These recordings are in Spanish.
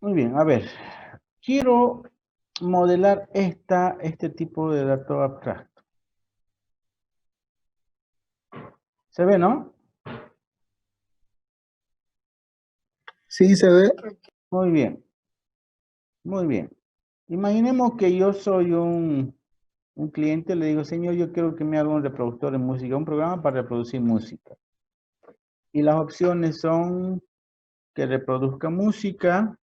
Muy bien, a ver. Quiero modelar este tipo de dato abstracto. ¿Se ve, no? Sí, se ve. Muy bien, muy bien. Imaginemos que yo soy un cliente, le digo, señor, yo quiero que me haga un reproductor de música, un programa para reproducir música. Y las opciones son que reproduzca música.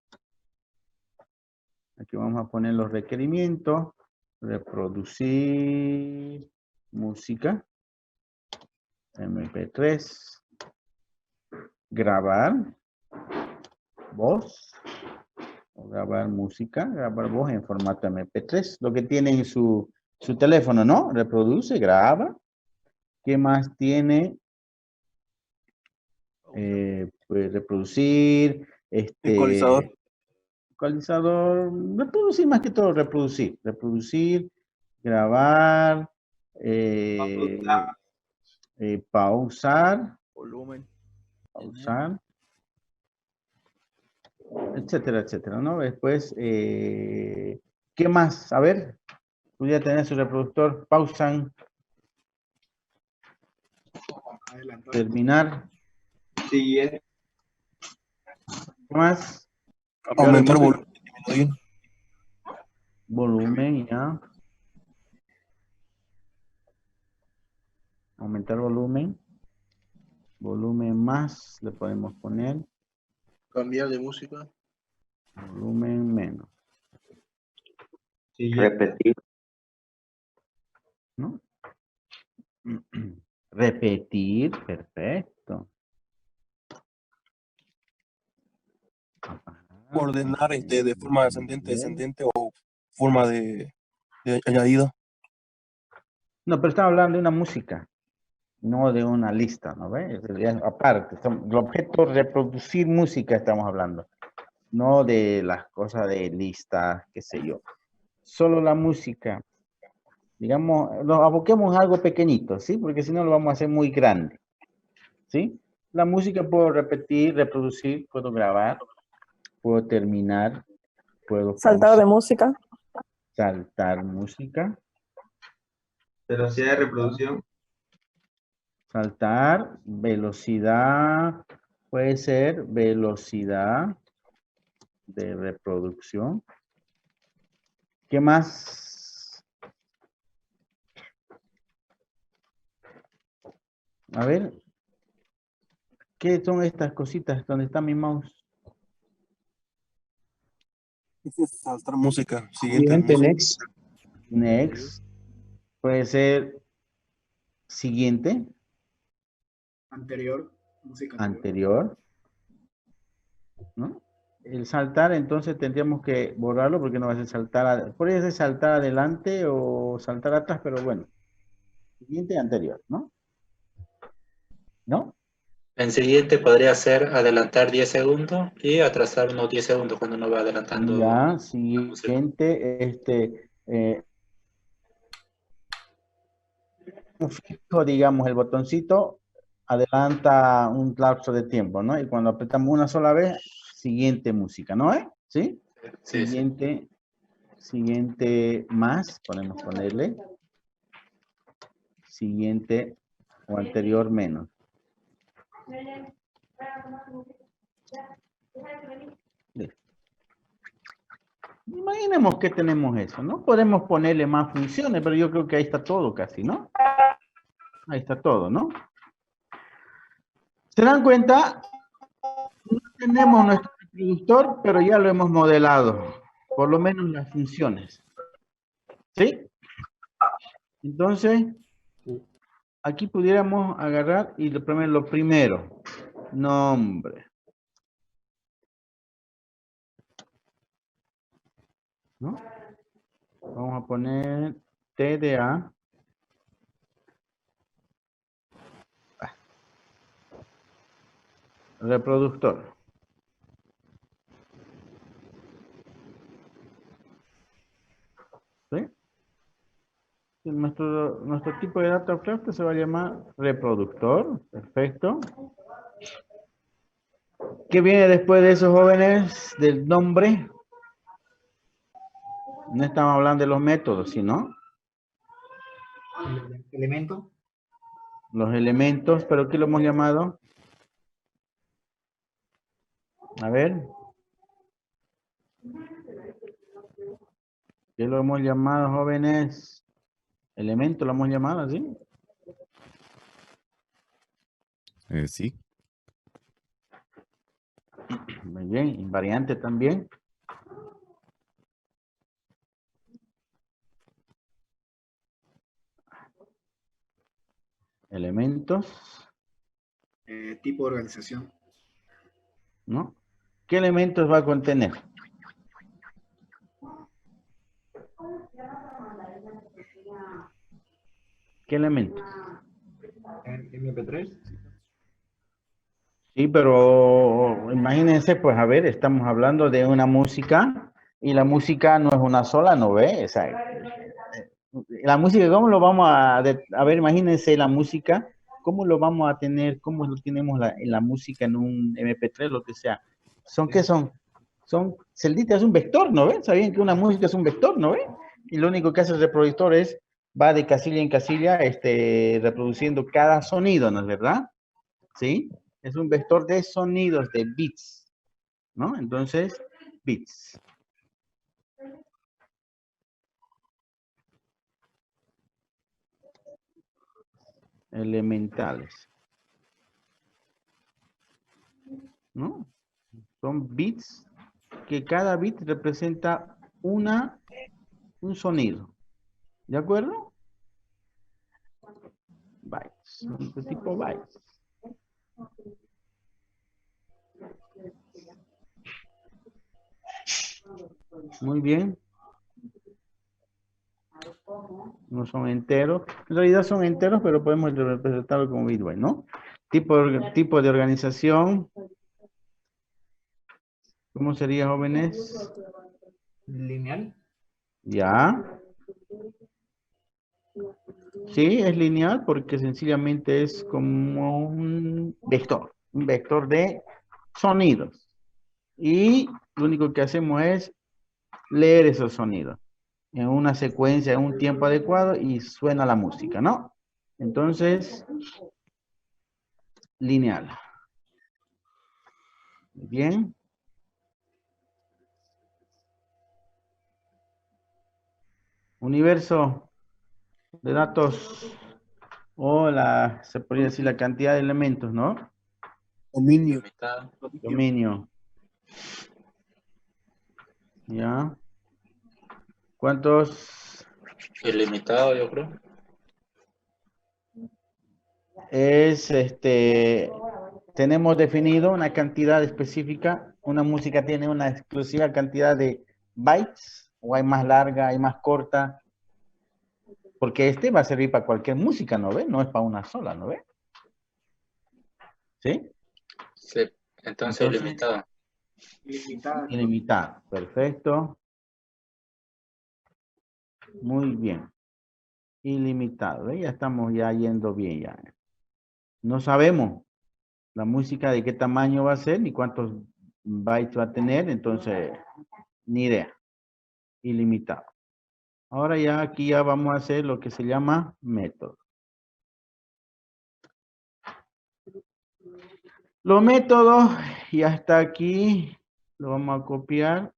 Aquí vamos a poner los requerimientos. Reproducir música, MP3, grabar voz, o grabar música, grabar voz en formato MP3, lo que tiene en su teléfono, ¿no? Reproduce, graba. ¿Qué más tiene? Pues reproducir, Ecualizador. ecualizador, reproducir más que todo, reproducir, grabar, pausar, Volumen. pausar, etcétera, etcétera, ¿no? Después, ¿qué más? A ver, tú ya tenés su reproductor, pausan, Adelantar. terminar, Siguiente. ¿qué más? Cambiar de Aumentar música, volumen. Disminuir. volumen, ya, aumentar volumen, volumen más, le podemos poner, Cambiar de música. volumen menos, Siguiente. Repetir. ¿no? Repetir, perfecto. Ordenar de forma ascendente, descendente o forma de añadida. No, pero estamos hablando de una música, no de una lista, ¿no ves? Aparte, el objeto reproducir música estamos hablando, no de las cosas de lista, qué sé yo. Solo la música, digamos, nos aboquemos a algo pequeñito, ¿sí? Porque si no lo vamos a hacer muy grande, ¿sí? La música puedo repetir, reproducir, puedo grabar, puedo terminar, puedo Saltar de pausar, música. saltar música, Velocidad de reproducción. saltar, velocidad, puede ser velocidad de reproducción. ¿Qué más? A ver, ¿qué son estas cositas? ¿Dónde está mi mouse? Saltar música. Siguiente Siguiente, música. next. Next. Puede ser siguiente, Anterior. Música anterior, ¿no? El saltar, entonces tendríamos que borrarlo porque no va a ser saltar, podría ser saltar adelante o saltar atrás, pero bueno. Siguiente, anterior, ¿no? ¿No? En siguiente podría ser adelantar 10 segundos y atrasar unos 10 segundos cuando uno va adelantando Ya, la música. siguiente, fijo, digamos, el botoncito adelanta un lapso de tiempo, ¿no? Y cuando apretamos una sola vez, siguiente música, ¿no? ¿Sí? Sí, sí. Siguiente más, podemos ponerle. Siguiente o anterior menos. Listo. Imaginemos que tenemos eso, ¿no? Podemos ponerle más funciones, pero yo creo que ahí está todo casi, ¿no? Ahí está todo, ¿no? ¿Se dan cuenta? No tenemos nuestro reproductor, pero ya lo hemos modelado, por lo menos las funciones. ¿Sí? Entonces, aquí pudiéramos agarrar y lo primero, nombre. ¿No? Vamos a poner TDA. Reproductor. ¿Sí? Nuestro tipo de data abstracto se va a llamar reproductor. Perfecto. ¿Qué viene después de esos jóvenes del nombre? No estamos hablando de los métodos, sino Elemento. los elementos, pero ¿qué lo hemos llamado? A ver. ¿Qué lo hemos llamado, jóvenes? Elemento lo hemos llamado, ¿así? Sí. Muy bien, invariante también. Elementos, Tipo de organización. ¿no? ¿Qué elementos va a contener? ¿Qué elementos? MP3. Sí, pero imagínense, pues a ver, estamos hablando de una música y la música no es una sola, ¿no ve? O sea, la música, ¿cómo lo vamos a ver? Imagínense la música, ¿cómo lo vamos a tener? ¿Cómo lo tenemos la música en un MP3, lo que sea? ¿Son qué son? Son celditas, es un vector, ¿no ven? ¿Sabían que una música es un vector, no ven? Y lo único que hace el reproductor es, va de casilla en casilla, reproduciendo cada sonido, ¿no es verdad? ¿Sí? Es un vector de sonidos, de bits, ¿no? Entonces, bits. Elementales, ¿no? Son bits que cada bit representa un sonido. ¿De acuerdo? Bytes, de tipo bytes. Muy bien. No son enteros. En realidad son enteros, pero podemos representarlo como bitbyte, ¿no? Tipo de organización. ¿Cómo sería, jóvenes? Lineal. Ya. Sí, es lineal porque sencillamente es como un vector de sonidos. Y lo único que hacemos es leer esos sonidos en una secuencia, en un tiempo adecuado y suena la música, ¿no? Entonces, lineal. Bien. Universo de datos o se podría decir la cantidad de elementos, ¿no? Dominio. Limitado. Dominio. ¿Ya? ¿Cuántos? Ilimitado, yo creo. Tenemos definido una cantidad específica, una música tiene una exclusiva cantidad de bytes, o hay más larga, hay más corta, porque va a servir para cualquier música, ¿no ve? No es para una sola, ¿no ve? ¿Sí? Sí. Entonces ilimitado. Ilimitado, perfecto. Muy bien. Ilimitado, ¿ve? Ya estamos ya yendo bien ya. No sabemos la música de qué tamaño va a ser, ni cuántos bytes va a tener, entonces, ni idea. Ilimitado. Ahora ya aquí ya vamos a hacer lo que se llama método. Los métodos ya está aquí. Lo vamos a copiar.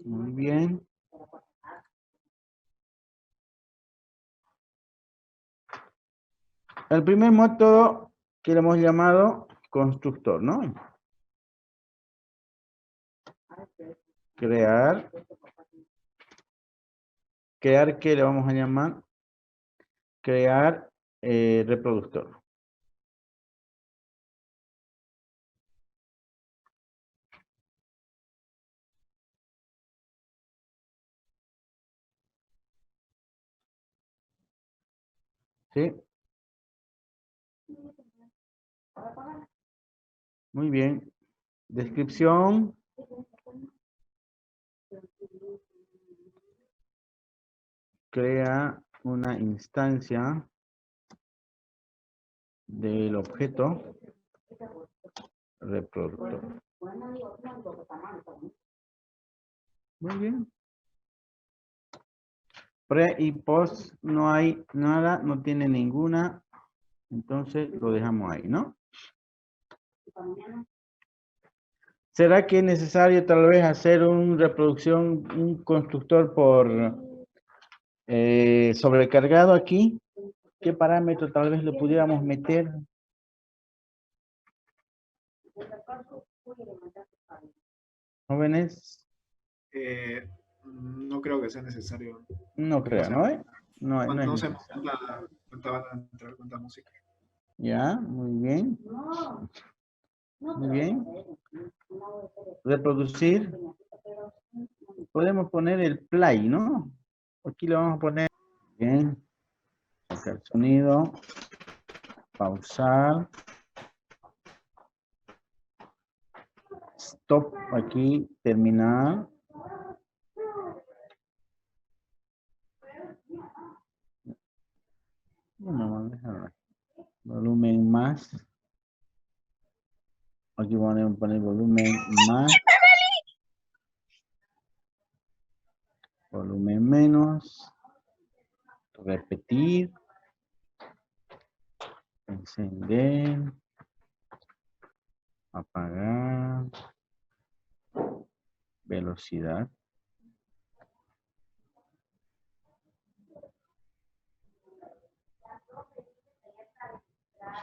Muy bien. El primer método que le hemos llamado constructor, ¿no? Crear. Crear, ¿qué le vamos a llamar? Crear reproductor. ¿Sí? Muy bien. Descripción. crea una instancia del objeto reproductor. Muy bien. Pre y post no hay nada, no tiene ninguna. Entonces lo dejamos ahí, ¿no? ¿Será que es necesario tal vez hacer una reproducción, un constructor por sobrecargado aquí? ¿Qué parámetro tal vez le pudiéramos meter? Jóvenes, No creo que sea necesario. no creo, ¿no? No es No sé necesario. cuánta van a entrar, cuánta música. Ya, muy bien. Muy bien. Reproducir. Podemos poner el play, ¿no? Aquí le vamos a poner. Bien. Acá el sonido. Pausar. Stop aquí. Terminar. Bueno, vamos a dejar volumen más. Aquí vamos a poner volumen más. Volumen menos. Repetir. Encender. Apagar. Velocidad.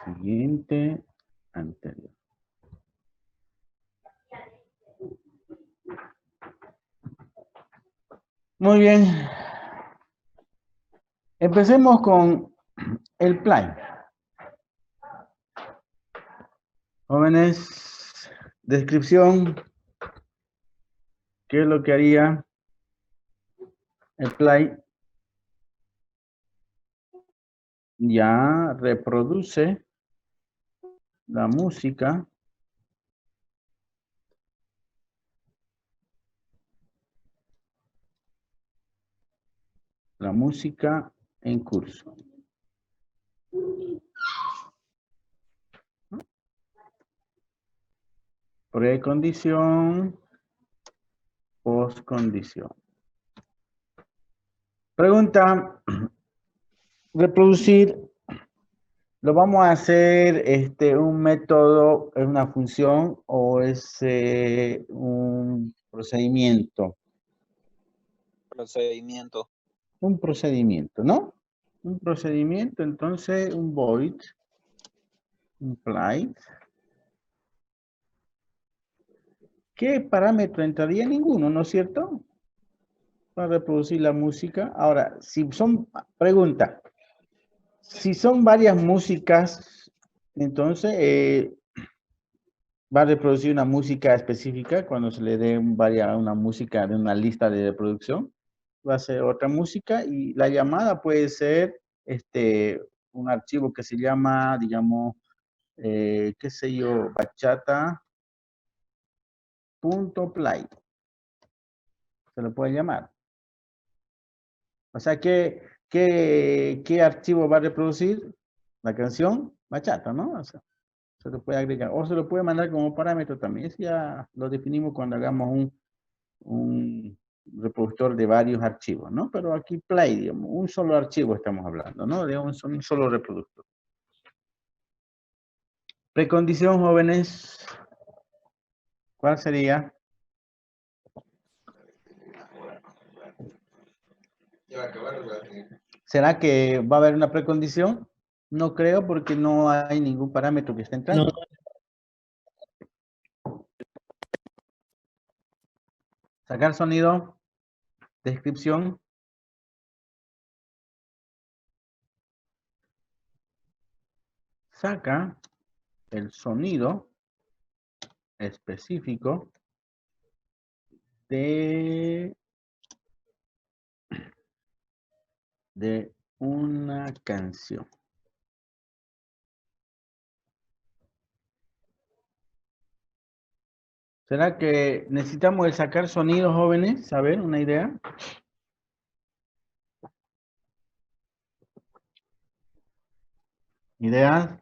Siguiente. Anterior. Muy bien. Empecemos con el play. Jóvenes, descripción. ¿Qué es lo que haría el play? Ya reproduce la música. La música en curso. Precondición. Postcondición. Pregunta. Reproducir. ¿Lo vamos a hacer un método, es una función o es un procedimiento? Procedimiento. Un procedimiento, ¿no? Un procedimiento, entonces un void implied. ¿Qué parámetro entraría? Ninguno, ¿no es cierto? Para reproducir la música. Ahora, si son, pregunta, si son varias músicas, entonces va a reproducir una música específica cuando se le dé una música de una lista de reproducción. Va a ser otra música y la llamada puede ser un archivo que se llama, digamos, qué sé yo, bachata.play. Se lo puede llamar. O sea, ¿qué archivo va a reproducir? La canción bachata, ¿no? O sea, se lo puede agregar. O se lo puede mandar como parámetro también. Eso ya lo definimos cuando hagamos un reproductor de varios archivos, ¿no? Pero aquí play, digamos, un solo archivo estamos hablando, ¿no? De un solo reproductor. Precondición, jóvenes. ¿Cuál sería? ¿Será que va a haber una precondición? No creo porque no hay ningún parámetro que esté entrando. Sacar sonido. Descripción. Saca el sonido específico de una canción. ¿Será que necesitamos el sacar sonido, jóvenes? A ver, una idea. ¿Ideas?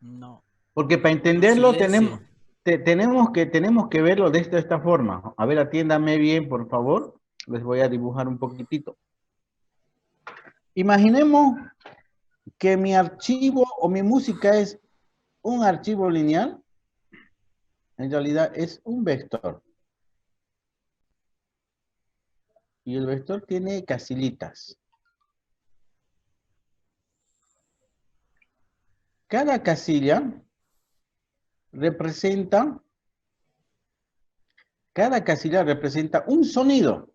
No. Porque para entenderlo Silencio. tenemos que verlo de esta forma. A ver, atiéndame bien, por favor. Les voy a dibujar un poquitito. Imaginemos que mi archivo o mi música es un archivo lineal. En realidad es un vector. Y el vector tiene casillitas. Cada casilla representa un sonido.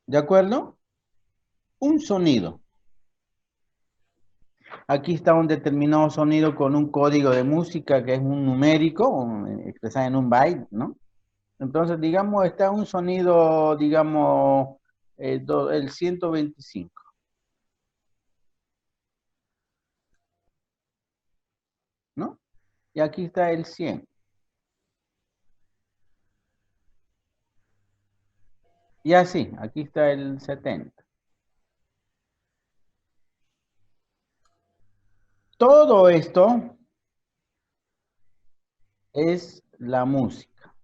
¿De acuerdo? Un sonido. Aquí está un determinado sonido con un código de música que es un numérico, expresado en un byte, ¿no? Entonces, digamos, está un sonido, digamos, el 125. ¿No? Y aquí está el 100. Y así, aquí está el 70. Todo esto es la música.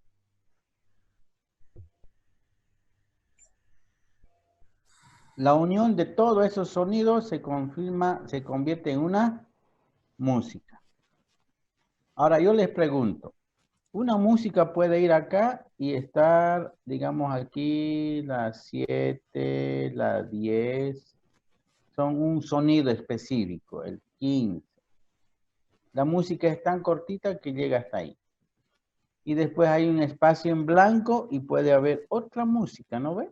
La unión de todos esos sonidos se convierte en una música. Ahora yo les pregunto, una música puede ir acá y estar, digamos, aquí las 7, las 10, son un sonido específico, el 15. La música es tan cortita que llega hasta ahí. Y después hay un espacio en blanco y puede haber otra música, ¿no ve?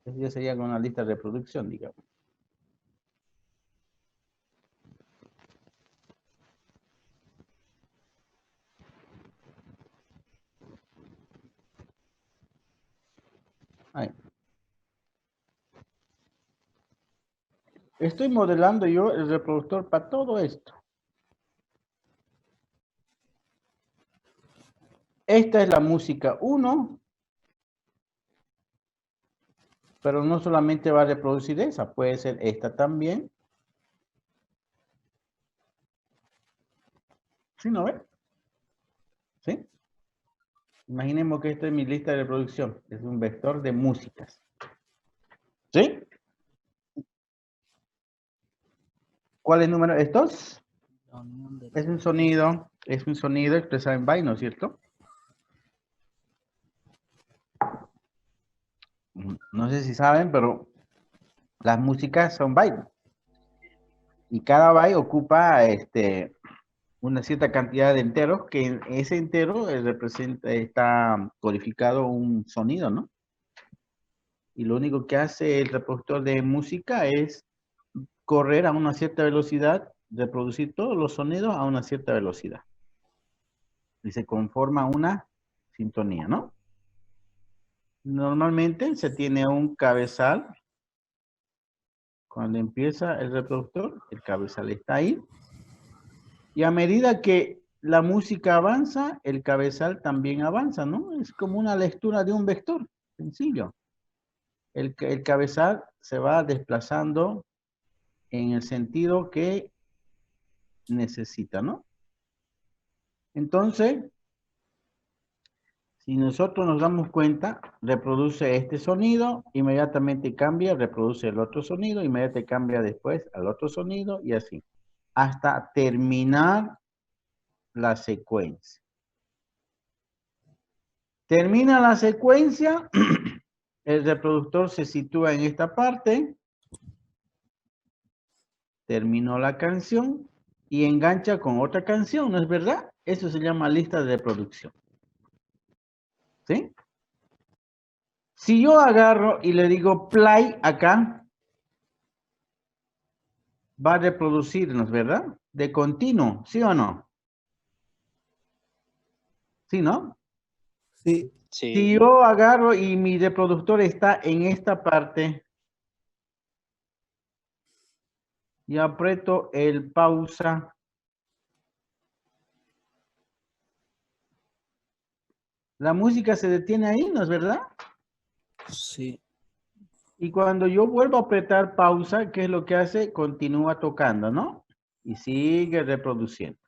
Eso ya sería con una lista de reproducción, digamos. Ahí. Estoy modelando yo el reproductor para todo esto. Esta es la música 1, pero no solamente va a reproducir esa, puede ser esta también. ¿Sí, no ve? ¿Sí? Imaginemos que esta es mi lista de reproducción, es un vector de músicas. ¿Sí? ¿Cuál es el número? ¿Estos? Es un sonido expresado en byte, ¿no es cierto? No sé si saben, pero las músicas son bytes. Y cada byte ocupa una cierta cantidad de enteros, que en ese entero está codificado un sonido, ¿no? Y lo único que hace el reproductor de música es correr a una cierta velocidad, reproducir todos los sonidos a una cierta velocidad. Y se conforma una sintonía, ¿no? Normalmente se tiene un cabezal. Cuando empieza el reproductor, el cabezal está ahí. Y a medida que la música avanza, el cabezal también avanza, ¿no? Es como una lectura de un vector, sencillo. El cabezal se va desplazando en el sentido que necesita, ¿no? Entonces, si nosotros nos damos cuenta, reproduce este sonido, inmediatamente cambia, reproduce el otro sonido, inmediatamente cambia después al otro sonido y así, hasta terminar la secuencia. Termina la secuencia, el reproductor se sitúa en esta parte, terminó la canción y engancha con otra canción, ¿no es verdad? Eso se llama lista de reproducción. ¿Sí? Si yo agarro y le digo play acá, va a reproducirnos, ¿verdad? De continuo, ¿sí o no? ¿Sí, no? Sí. Sí. Si yo agarro y mi reproductor está en esta parte y aprieto el pausa, La música se detiene ahí, ¿no es verdad? Sí. Y cuando yo vuelvo a apretar pausa, ¿qué es lo que hace? Continúa tocando, ¿no? Y sigue reproduciendo.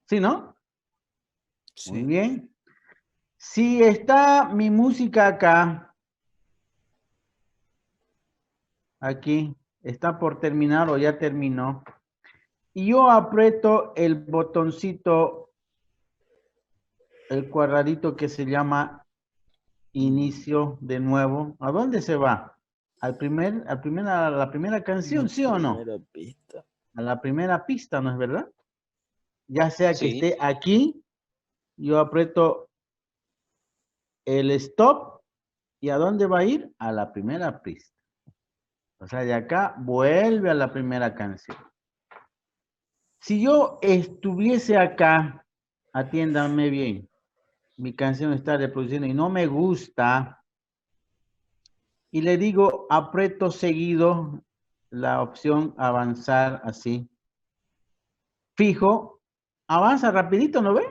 ¿Sí, no? Muy Sí. bien. Si está mi música acá, aquí, está por terminar o ya terminó, y yo aprieto el botoncito, el cuadradito que se llama inicio de nuevo, ¿a dónde se va? A la primera canción, ¿sí o no? Primera pista. A la primera pista, ¿no es verdad? Ya sea que Sí. esté aquí, yo aprieto el stop, ¿y a dónde va a ir? A la primera pista. O sea, de acá vuelve a la primera canción. Si yo estuviese acá, atiéndanme bien, mi canción está reproduciendo y no me gusta, y le digo, aprieto seguido la opción avanzar así. Fijo, avanza rapidito, ¿no ve?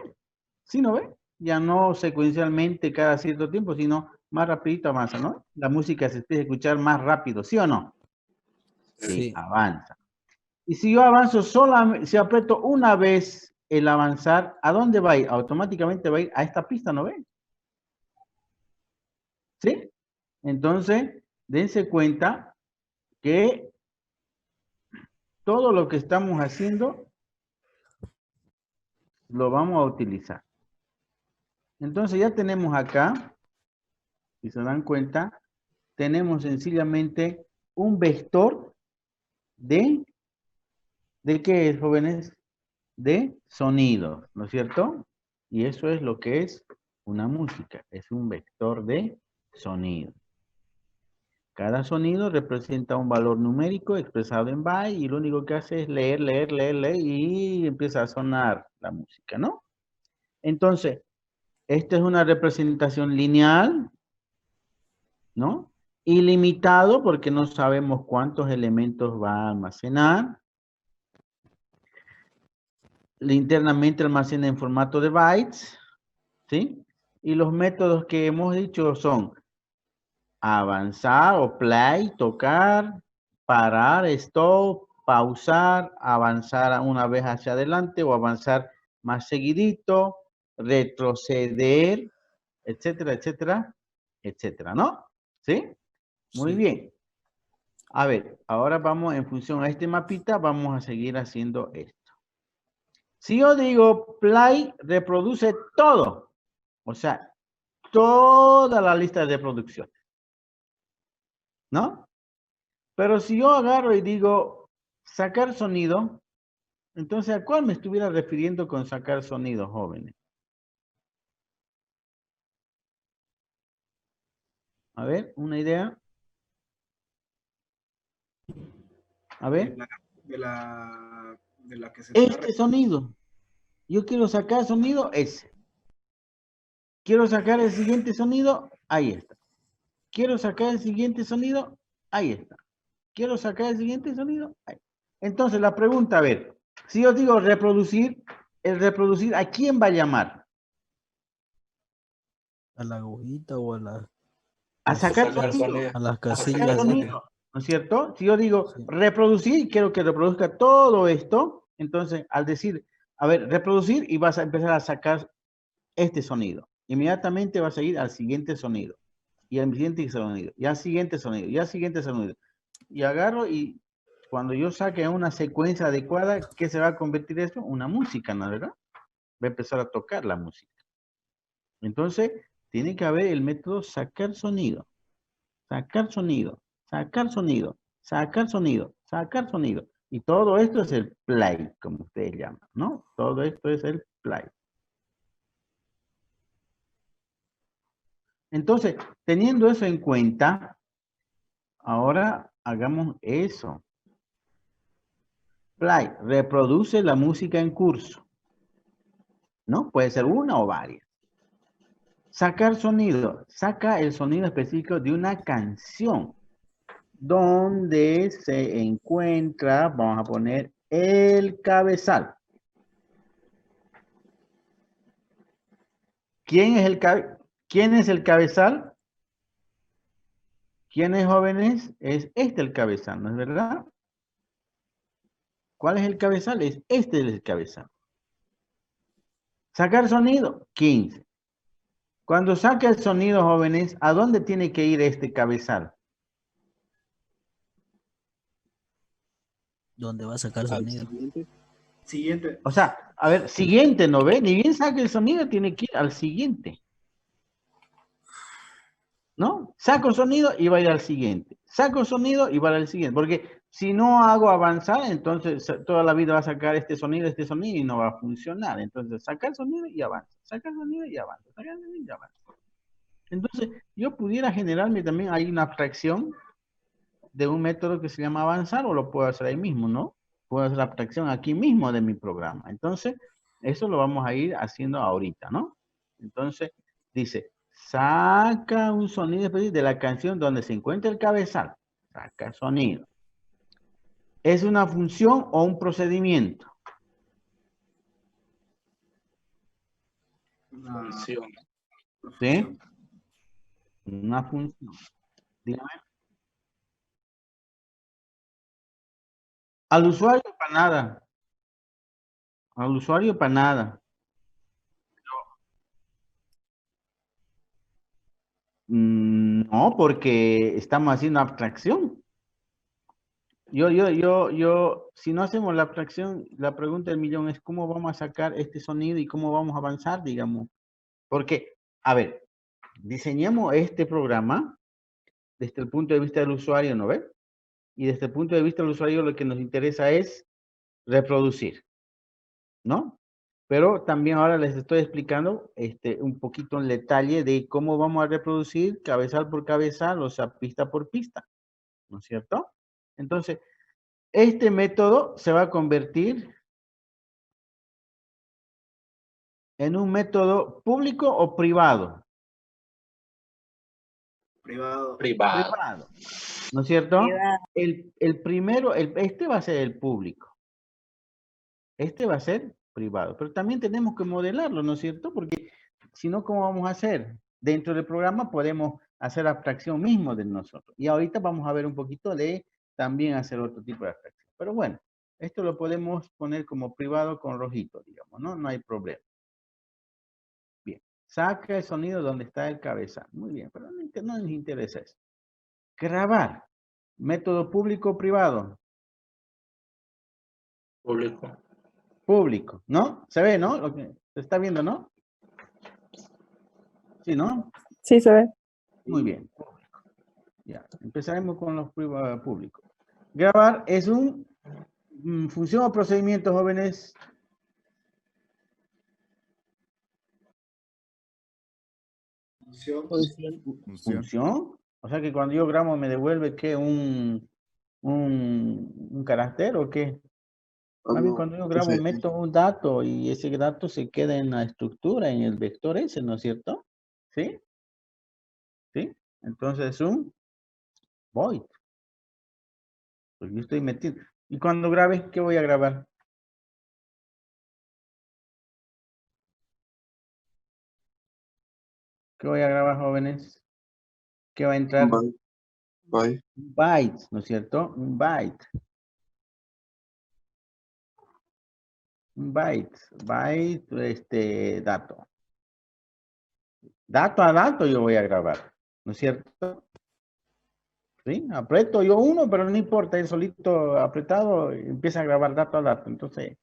¿Sí, no ve? Ya no secuencialmente cada cierto tiempo, sino más rapidito avanza, ¿no? La música se empieza a escuchar más rápido, ¿sí o no? Sí, avanza. Y si yo avanzo solamente, si aprieto una vez el avanzar, ¿a dónde va a ir? Automáticamente va a ir a esta pista, ¿no ven? ¿Sí? Entonces, dense cuenta que todo lo que estamos haciendo lo vamos a utilizar. Entonces ya tenemos acá, si se dan cuenta, tenemos sencillamente un vector ¿de qué es, jóvenes? De sonido, ¿no es cierto? Y eso es lo que es una música, es un vector de sonido. Cada sonido representa un valor numérico expresado en byte y lo único que hace es leer, leer, leer, leer y empieza a sonar la música, ¿no? Entonces, esta es una representación lineal, ¿no? Ilimitado porque no sabemos cuántos elementos va a almacenar. Internamente almacena en formato de bytes, ¿sí? Y los métodos que hemos dicho son avanzar o play, tocar, parar, stop, pausar, avanzar una vez hacia adelante o avanzar más seguidito, retroceder, etcétera, etcétera, etcétera, ¿no? ¿Sí? Muy bien. A ver, ahora vamos en función a este mapita, vamos a seguir haciendo esto. Si yo digo play, reproduce todo, o sea, toda la lista de reproducción, ¿no? Pero si yo agarro y digo sacar sonido, entonces ¿a cuál me estuviera refiriendo con sacar sonido, jóvenes? A ver, una idea. A ver. De la que se está Este sonido. Yo quiero sacar sonido ese. Quiero sacar el siguiente sonido, ahí está. Quiero sacar el siguiente sonido, ahí está. Quiero sacar el siguiente sonido, ahí. Entonces la pregunta, a ver, si yo digo reproducir, el reproducir, ¿a quién va a llamar? A la agujita o a la... A sacar Sacar sonido. sonido. A las A sacar casillas. sonido, ¿no es cierto? Si yo digo Sí. reproducir, quiero que reproduzca todo esto, entonces al decir, a ver, reproducir y vas a empezar a sacar este sonido. Inmediatamente vas a ir al siguiente sonido. Y al siguiente sonido. Y al siguiente sonido. Y al siguiente sonido. Y agarro y cuando yo saque una secuencia adecuada, ¿qué se va a convertir esto? Una música, ¿no es verdad? Va a empezar a tocar la música. Entonces, tiene que haber el método sacar sonido. Sacar sonido. Sacar sonido. Sacar sonido. Sacar sonido. Y todo esto es el play, como ustedes llaman, ¿no? Todo esto es el play. Entonces, teniendo eso en cuenta, ahora hagamos eso. Play, reproduce la música en curso. ¿No? Puede ser una o varias. Sacar sonido. Saca el sonido específico de una canción. Donde se encuentra, vamos a poner el cabezal. ¿Quién es quién es el cabezal? ¿Quiénes jóvenes? Es este el cabezal, ¿no es verdad? ¿Cuál es el cabezal? Es este el cabezal. Sacar sonido, 15. Cuando saca el sonido, jóvenes, ¿a dónde tiene que ir este cabezal? ¿Dónde va a sacar Al sonido? siguiente. Siguiente. O sea, a ver, siguiente, ¿no ve? Ni bien saca el sonido, tiene que ir al siguiente. ¿No? Saco sonido y va a ir al siguiente. Saco sonido y va al siguiente. Porque si no hago avanzar, entonces toda la vida va a sacar este sonido y no va a funcionar. Entonces, sacar sonido y avanza. Sacar sonido y avanza. Sacar sonido y avanza. Entonces, yo pudiera generarme también, hay una abstracción de un método que se llama avanzar o lo puedo hacer ahí mismo, ¿no? Puedo hacer la abstracción aquí mismo de mi programa. Entonces, eso lo vamos a ir haciendo ahorita, ¿no? Entonces, dice, saca un sonido específico de la canción donde se encuentra el cabezal. Saca sonido. ¿Es una función o un procedimiento? Una Función. ¿Sí? función. Una función. Dígame. Al usuario para nada. Al usuario para nada. No, porque estamos haciendo abstracción. Si no hacemos la abstracción, la pregunta del millón es cómo vamos a sacar este sonido y cómo vamos a avanzar, digamos. Porque, a ver, diseñamos este programa desde el punto de vista del usuario, ¿no ves? Y desde el punto de vista del usuario lo que nos interesa es reproducir, ¿no? Pero también ahora les estoy explicando un poquito en detalle de cómo vamos a reproducir cabezal por cabezal, o sea, pista por pista, ¿no es cierto? Entonces, este método se va a convertir en un método público o privado. Privado. Privado. Privado, ¿no es cierto? Privado. El primero, este va a ser el público. Este va a ser privado, pero también tenemos que modelarlo, ¿no es cierto? Porque si no, ¿cómo vamos a hacer? Dentro del programa podemos hacer abstracción mismo de nosotros. Y ahorita vamos a ver un poquito de también hacer otro tipo de abstracción. Pero bueno, esto lo podemos poner como privado con rojito, digamos, ¿no? No hay problema. Bien. Saca el sonido donde está el cabezal. Muy bien, pero no nos interesa eso. Grabar. Método público o privado. Público. Público, ¿no? Se ve, ¿no? Lo que se está viendo, ¿no? Sí, ¿no? Sí, se ve. Muy bien. Público. Ya. Empezaremos con los públicos. Grabar es un función o procedimiento, jóvenes. Función. Función. O sea que cuando yo grabo me devuelve ¿qué? Un carácter o qué. A mí cuando yo grabo meto un dato y ese dato se queda en la estructura, en el vector ese, ¿no es cierto? ¿Sí? ¿Sí? Entonces es un void. Pues yo estoy metiendo. Y cuando grabe, ¿qué voy a grabar? ¿Qué voy a grabar, jóvenes? ¿Qué va a entrar? Bye. Un byte, ¿no es cierto? Un byte. Un byte. Byte, dato. Dato a dato yo voy a grabar, ¿no es cierto? ¿Sí? Aprieto yo uno, pero no importa, el solito apretado empieza a grabar dato a dato. Entonces,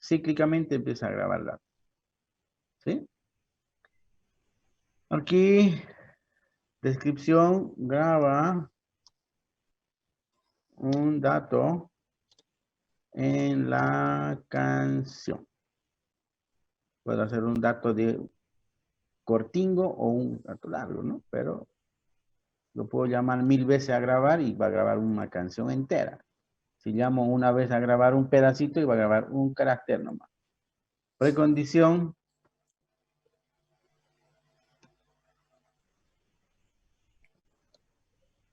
cíclicamente empieza a grabar dato. ¿Sí? Aquí, descripción, graba un dato en la canción. Puedo hacer un dato de cortingo o un dato largo, ¿no? Pero lo puedo llamar 1000 veces a grabar y va a grabar una canción entera. Si llamo una vez a grabar un pedacito y va a grabar un carácter nomás. Precondición.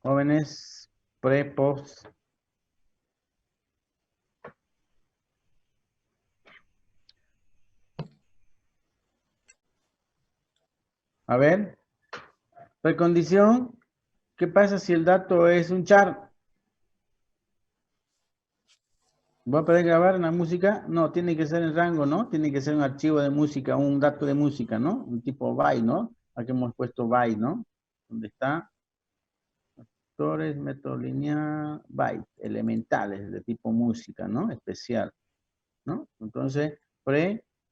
Jóvenes, pre-post. A ver, precondición, ¿qué pasa si el dato es un char? ¿Voy a poder grabar en la música? No, tiene que ser en rango, ¿no? Tiene que ser un archivo de música, un dato de música, ¿no? Un tipo byte, ¿no? Aquí hemos puesto byte, ¿no? ¿Dónde está? Factores, método lineal, byte, elementales de tipo música, ¿no? Especial, ¿no? Entonces,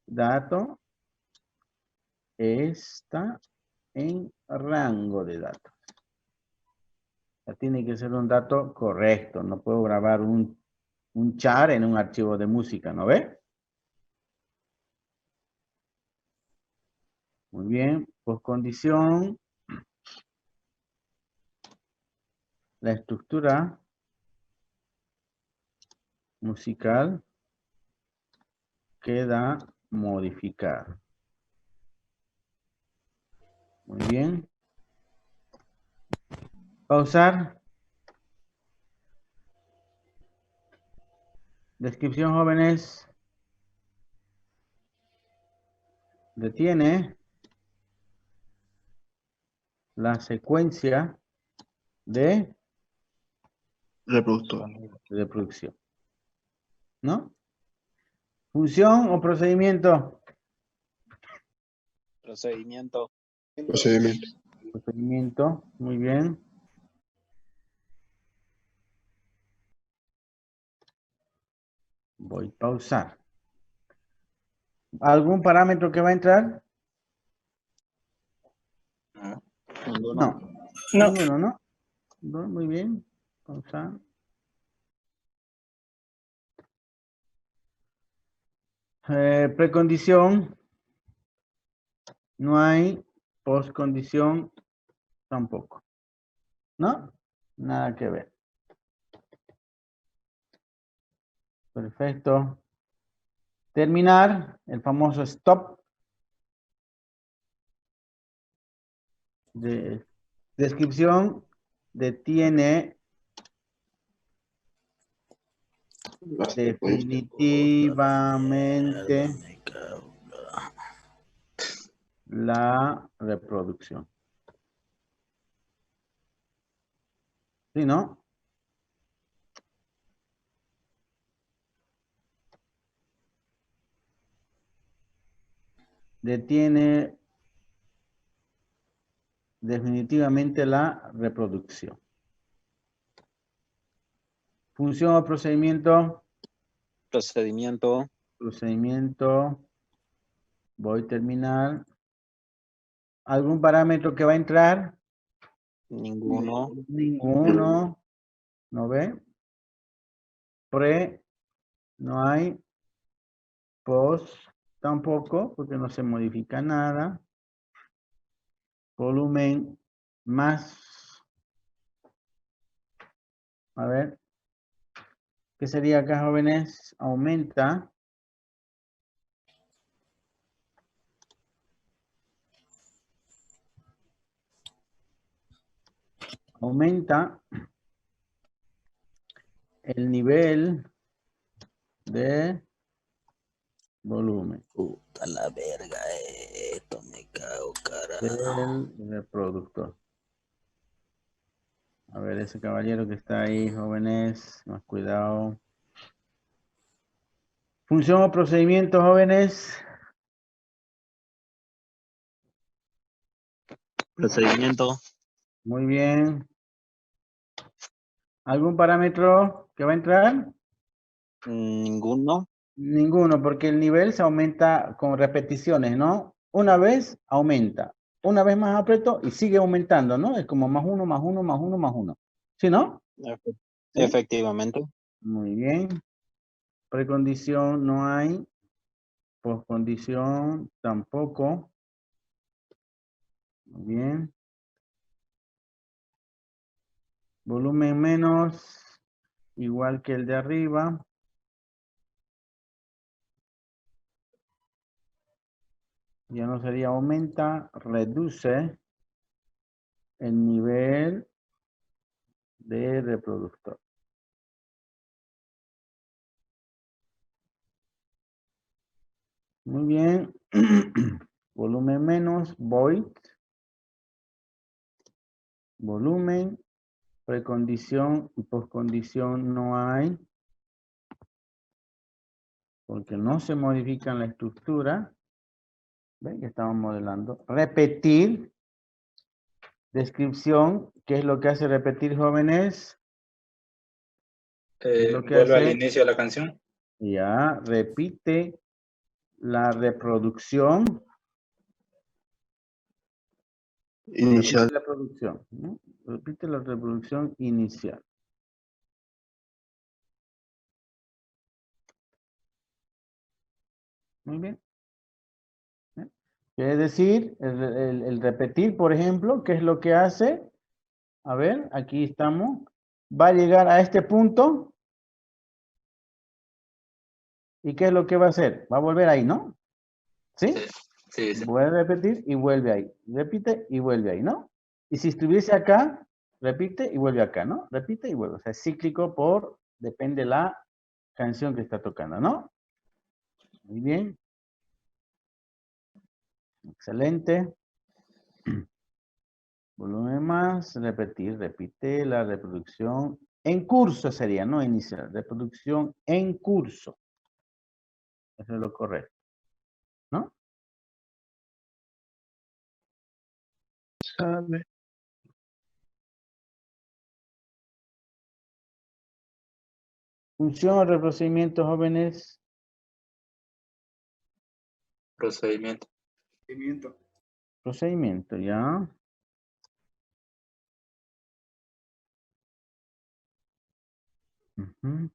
dato está en rango de datos. Tiene que ser un dato correcto. No puedo grabar un char en un archivo de música, ¿no ve? Muy bien. Postcondición. La estructura musical queda modificada. Muy bien. Pausar. Descripción, jóvenes. Detiene la secuencia de Reproductor. reproducción. ¿No? Función o procedimiento. Procedimiento. Procedimiento. Procedimiento. Muy bien. Voy a pausar. ¿Algún parámetro que va a entrar? Ninguno. No. Ninguno, ¿no? No, muy bien. Pausar. Precondición. No hay. Postcondición tampoco. ¿No? Nada que ver. Perfecto. Terminar. El famoso stop. Descripción. Detiene definitivamente la reproducción. ¿Sí, no? Detiene definitivamente la reproducción. Función o procedimiento. Procedimiento. Procedimiento. Voy a terminar. ¿Algún parámetro que va a entrar? Ninguno. Ninguno. ¿No ve? No hay. Post tampoco, porque no se modifica nada. Volumen más. A ver. ¿Qué sería acá, jóvenes? Aumenta. Aumenta el nivel de volumen Puta la verga, esto me cago, carajo. del reproductor. A ver, ese caballero que está ahí, jóvenes, más cuidado. Función o procedimiento, jóvenes. Procedimiento. Muy bien. ¿Algún parámetro que va a entrar? Ninguno. Ninguno, porque el nivel se aumenta con repeticiones, ¿no? Una vez aumenta, una vez más aprieto y sigue aumentando, ¿no? Es como más uno, más uno, más uno, más uno. ¿Sí, no? ¿Sí? Efectivamente. Muy bien. Precondición no hay. Postcondición tampoco. Muy bien. Volumen menos, igual que el de arriba. Ya no sería aumenta, reduce el nivel de reproductor. Muy bien. Volumen menos, void. volumen, precondición y postcondición no hay, porque no se modifica la estructura. ¿Ven? Que estamos modelando. Repetir. Descripción. ¿Qué es lo que hace repetir, jóvenes? ¿Qué es lo que Vuelve al hace? inicio de la canción. Ya, repite la reproducción. Inicial. Repite la producción, ¿no? Repite la reproducción inicial. Muy bien. Quiere decir, el repetir, por ejemplo, ¿qué es lo que hace? A ver, aquí estamos. Va a llegar a este punto. ¿Y qué es lo que va a hacer? Va a volver ahí, ¿no? ¿Sí? Sí. Vuelve a repetir y vuelve ahí. Repite y vuelve ahí, ¿no? Y si estuviese acá, repite y vuelve acá, ¿no? Repite y vuelve. O sea, es cíclico por, depende la canción que está tocando, ¿no? Muy bien. Excelente. Volumen más, repetir, repite la reproducción en curso sería, no inicial. Reproducción en curso. Eso es lo correcto, ¿no? Sabe. Función o reprocedimiento, jóvenes. Procedimiento. Procedimiento. Procedimiento, ya. Ujú.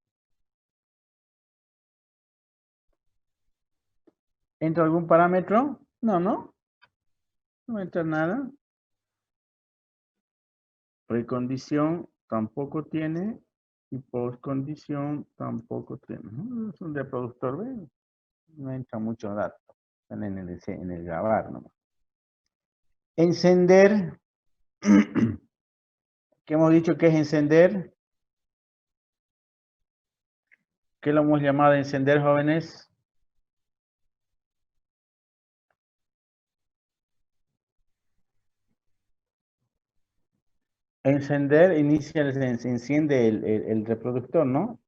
¿Entra algún parámetro? No, no. No entra nada. Precondición tampoco tiene. Y postcondición tampoco tiene. Es un reproductor, ¿ven? No entra mucho datos. Están en el grabar, ¿no? Encender. ¿Qué hemos dicho que es encender? ¿Qué lo hemos llamado encender, jóvenes? Encender inicia, se enciende el reproductor, ¿no?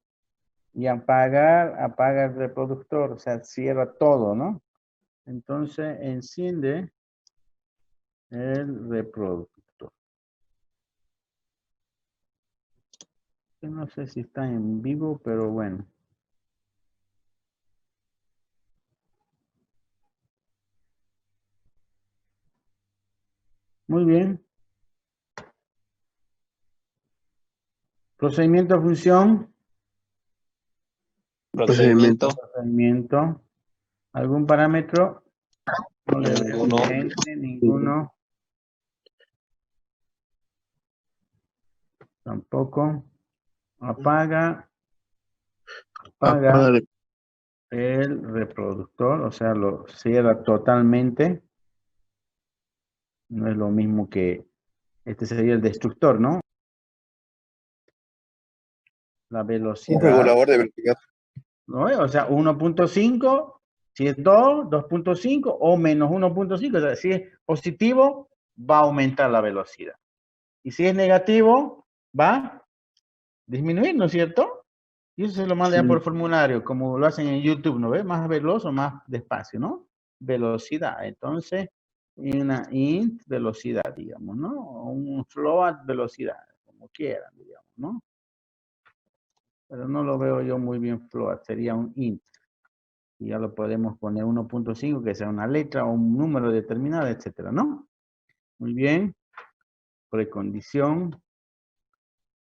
Y apaga el reproductor, o sea, cierra todo, ¿no? Entonces, enciende el reproductor. Yo no sé si está en vivo, pero bueno. Muy bien. Procedimiento, función. Procedimiento. Procedimiento. ¿Algún parámetro? No le veo. Ninguno. Gente, ninguno. Tampoco. Apaga Apaga. el reproductor, o sea, lo cierra totalmente. No es lo mismo que este sería el destructor, ¿no? La Un velocidad, regulador de velocidad. ¿no? O sea, 1.5, si es 2, 2.5 o menos 1.5, o sea, si es positivo, va a aumentar la velocidad. Y si es negativo, va a disminuir, ¿no es cierto? Y eso se lo manda Sí. por formulario, como lo hacen en YouTube, ¿no ves? Más veloz o más despacio, ¿no? Velocidad. Entonces, una int velocidad, digamos, ¿no? O un float velocidad, como quieran, digamos, ¿no? Pero no lo veo yo muy bien float, sería un int. Y ya lo podemos poner 1.5, que sea una letra o un número determinado, etcétera, ¿no? Muy bien. Precondición,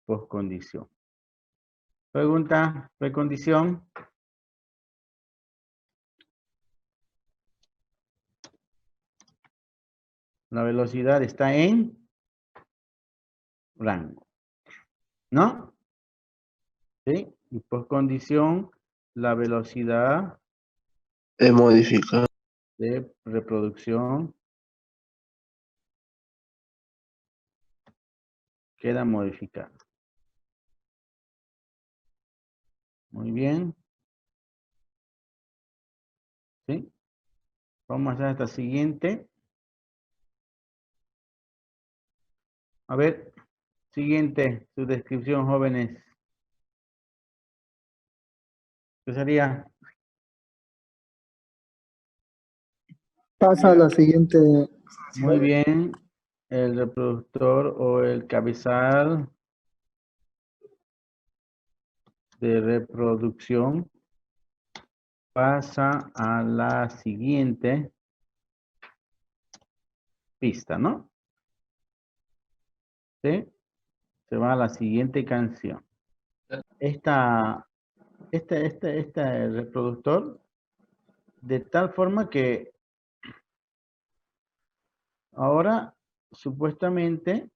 postcondición. Pregunta, precondición. La velocidad está en rango, ¿no? ¿Sí? Y postcondición, la velocidad Es modificar. de reproducción queda modificada. Muy bien. ¿Sí? Vamos a hacer esta siguiente. A ver, siguiente, su descripción, jóvenes. ¿Qué sería? Pasa a la siguiente. Muy bien. El reproductor o el cabezal de reproducción pasa a la siguiente pista, ¿no? ¿Sí? Se va a la siguiente canción. Este reproductor, de tal forma que ahora supuestamente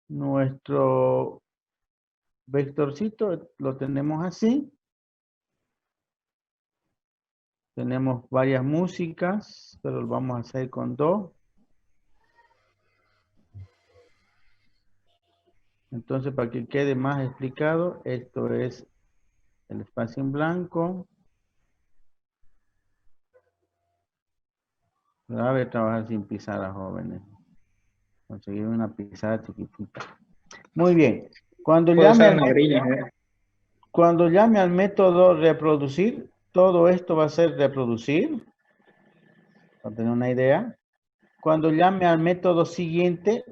nuestro vectorcito lo tenemos así. Tenemos varias músicas, pero lo vamos a hacer con dos. Entonces, para que quede más explicado, esto es el espacio en blanco. Grave trabajar sin pizarra, jóvenes. Conseguir una pizarra chiquitita. Muy bien. Cuando llame al método reproducir, todo esto va a ser reproducir. Para tener una idea. Cuando llame al método siguiente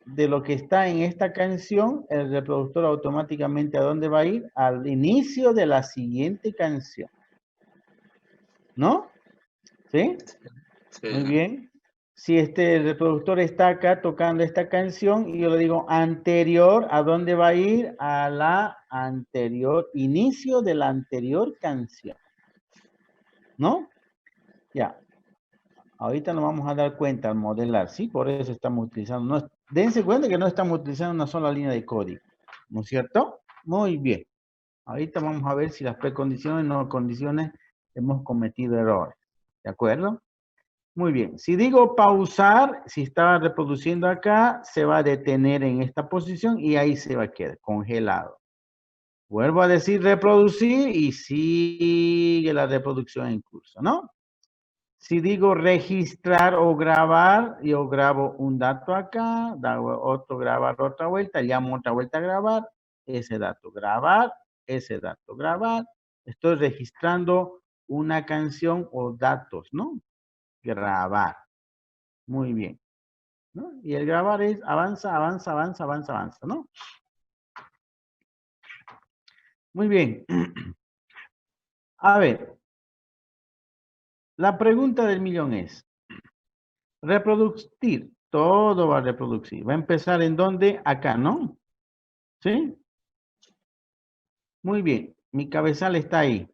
de lo que está en esta canción, el reproductor automáticamente ¿a dónde va a ir? Al inicio de la siguiente canción. ¿No? ¿Sí? Sí. Muy bien. Si el reproductor está acá tocando esta canción y yo le digo anterior, ¿a dónde va a ir? A la anterior, inicio de la anterior canción. ¿No? Ya. Ahorita nos vamos a dar cuenta al modelar, ¿sí? Por eso estamos utilizando, dense cuenta que no estamos utilizando una sola línea de código, ¿no es cierto? Muy bien. Ahorita vamos a ver si las precondiciones y no condiciones hemos cometido errores, ¿de acuerdo? Muy bien. Si digo pausar, si estaba reproduciendo acá, se va a detener en esta posición y ahí se va a quedar congelado. Vuelvo a decir reproducir y sigue la reproducción en curso, ¿no? Si digo registrar o grabar, yo grabo un dato acá, otro grabar otra vuelta, llamo otra vuelta a grabar, ese dato grabar, ese dato grabar. Estoy registrando una canción o datos, ¿no? Grabar. Muy bien. ¿No? Y el grabar es avanza, avanza, avanza, avanza, avanza, ¿no? Muy bien. A ver. La pregunta del millón es, reproducir, todo va a reproducir. Va a empezar en dónde? Acá, ¿no? ¿Sí? Muy bien, mi cabezal está ahí.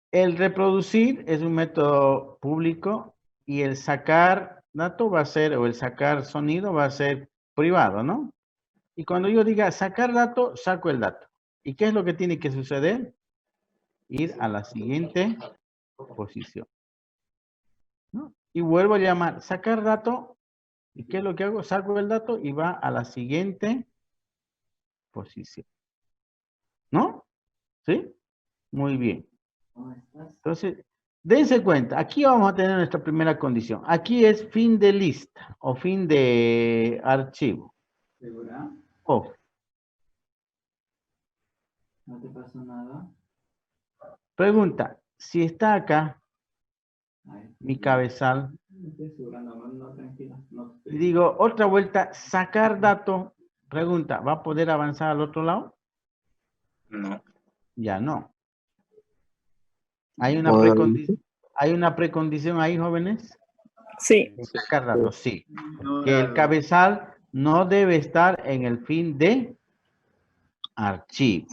El reproducir es un método público y el sacar dato va a ser, o el sacar sonido va a ser privado, ¿no? Y cuando yo diga sacar dato, saco el dato. ¿Y qué es lo que tiene que suceder? Ir a la siguiente posición. ¿No? Y vuelvo a llamar sacar dato. ¿Y qué es lo que hago? Saco el dato y va a la siguiente posición. ¿No? ¿Sí? Muy bien. Entonces, dense cuenta. Aquí vamos a tener nuestra primera condición. Aquí es fin de lista o fin de archivo. Off. No te pasó nada. Pregunta. Si está acá, mi cabezal, No, tranquila. y digo otra vuelta, sacar dato. Pregunta, ¿va a poder avanzar al otro lado? No. Ya no. ¿Hay una precondición ahí, jóvenes? Sí. Sacar datos, sí. No, Que el cabezal no debe estar en el fin de archivo.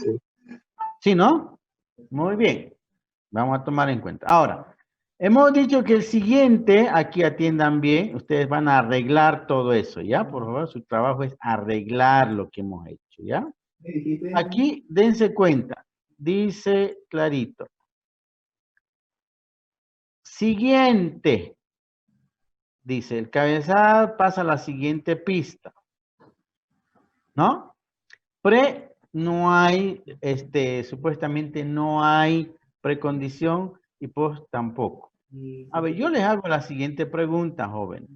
¿Sí, no? Muy bien. Vamos a tomar en cuenta. Ahora, hemos dicho que el siguiente, aquí atiendan bien, ustedes van a arreglar todo eso, ¿ya? Por favor, su trabajo es arreglar lo que hemos hecho, ¿ya? Aquí, dense cuenta, dice clarito. Siguiente. Dice, el cabezal pasa a la siguiente pista. ¿No? Pre, no hay, supuestamente no hay precondición y post tampoco. A ver, yo les hago la siguiente pregunta, joven.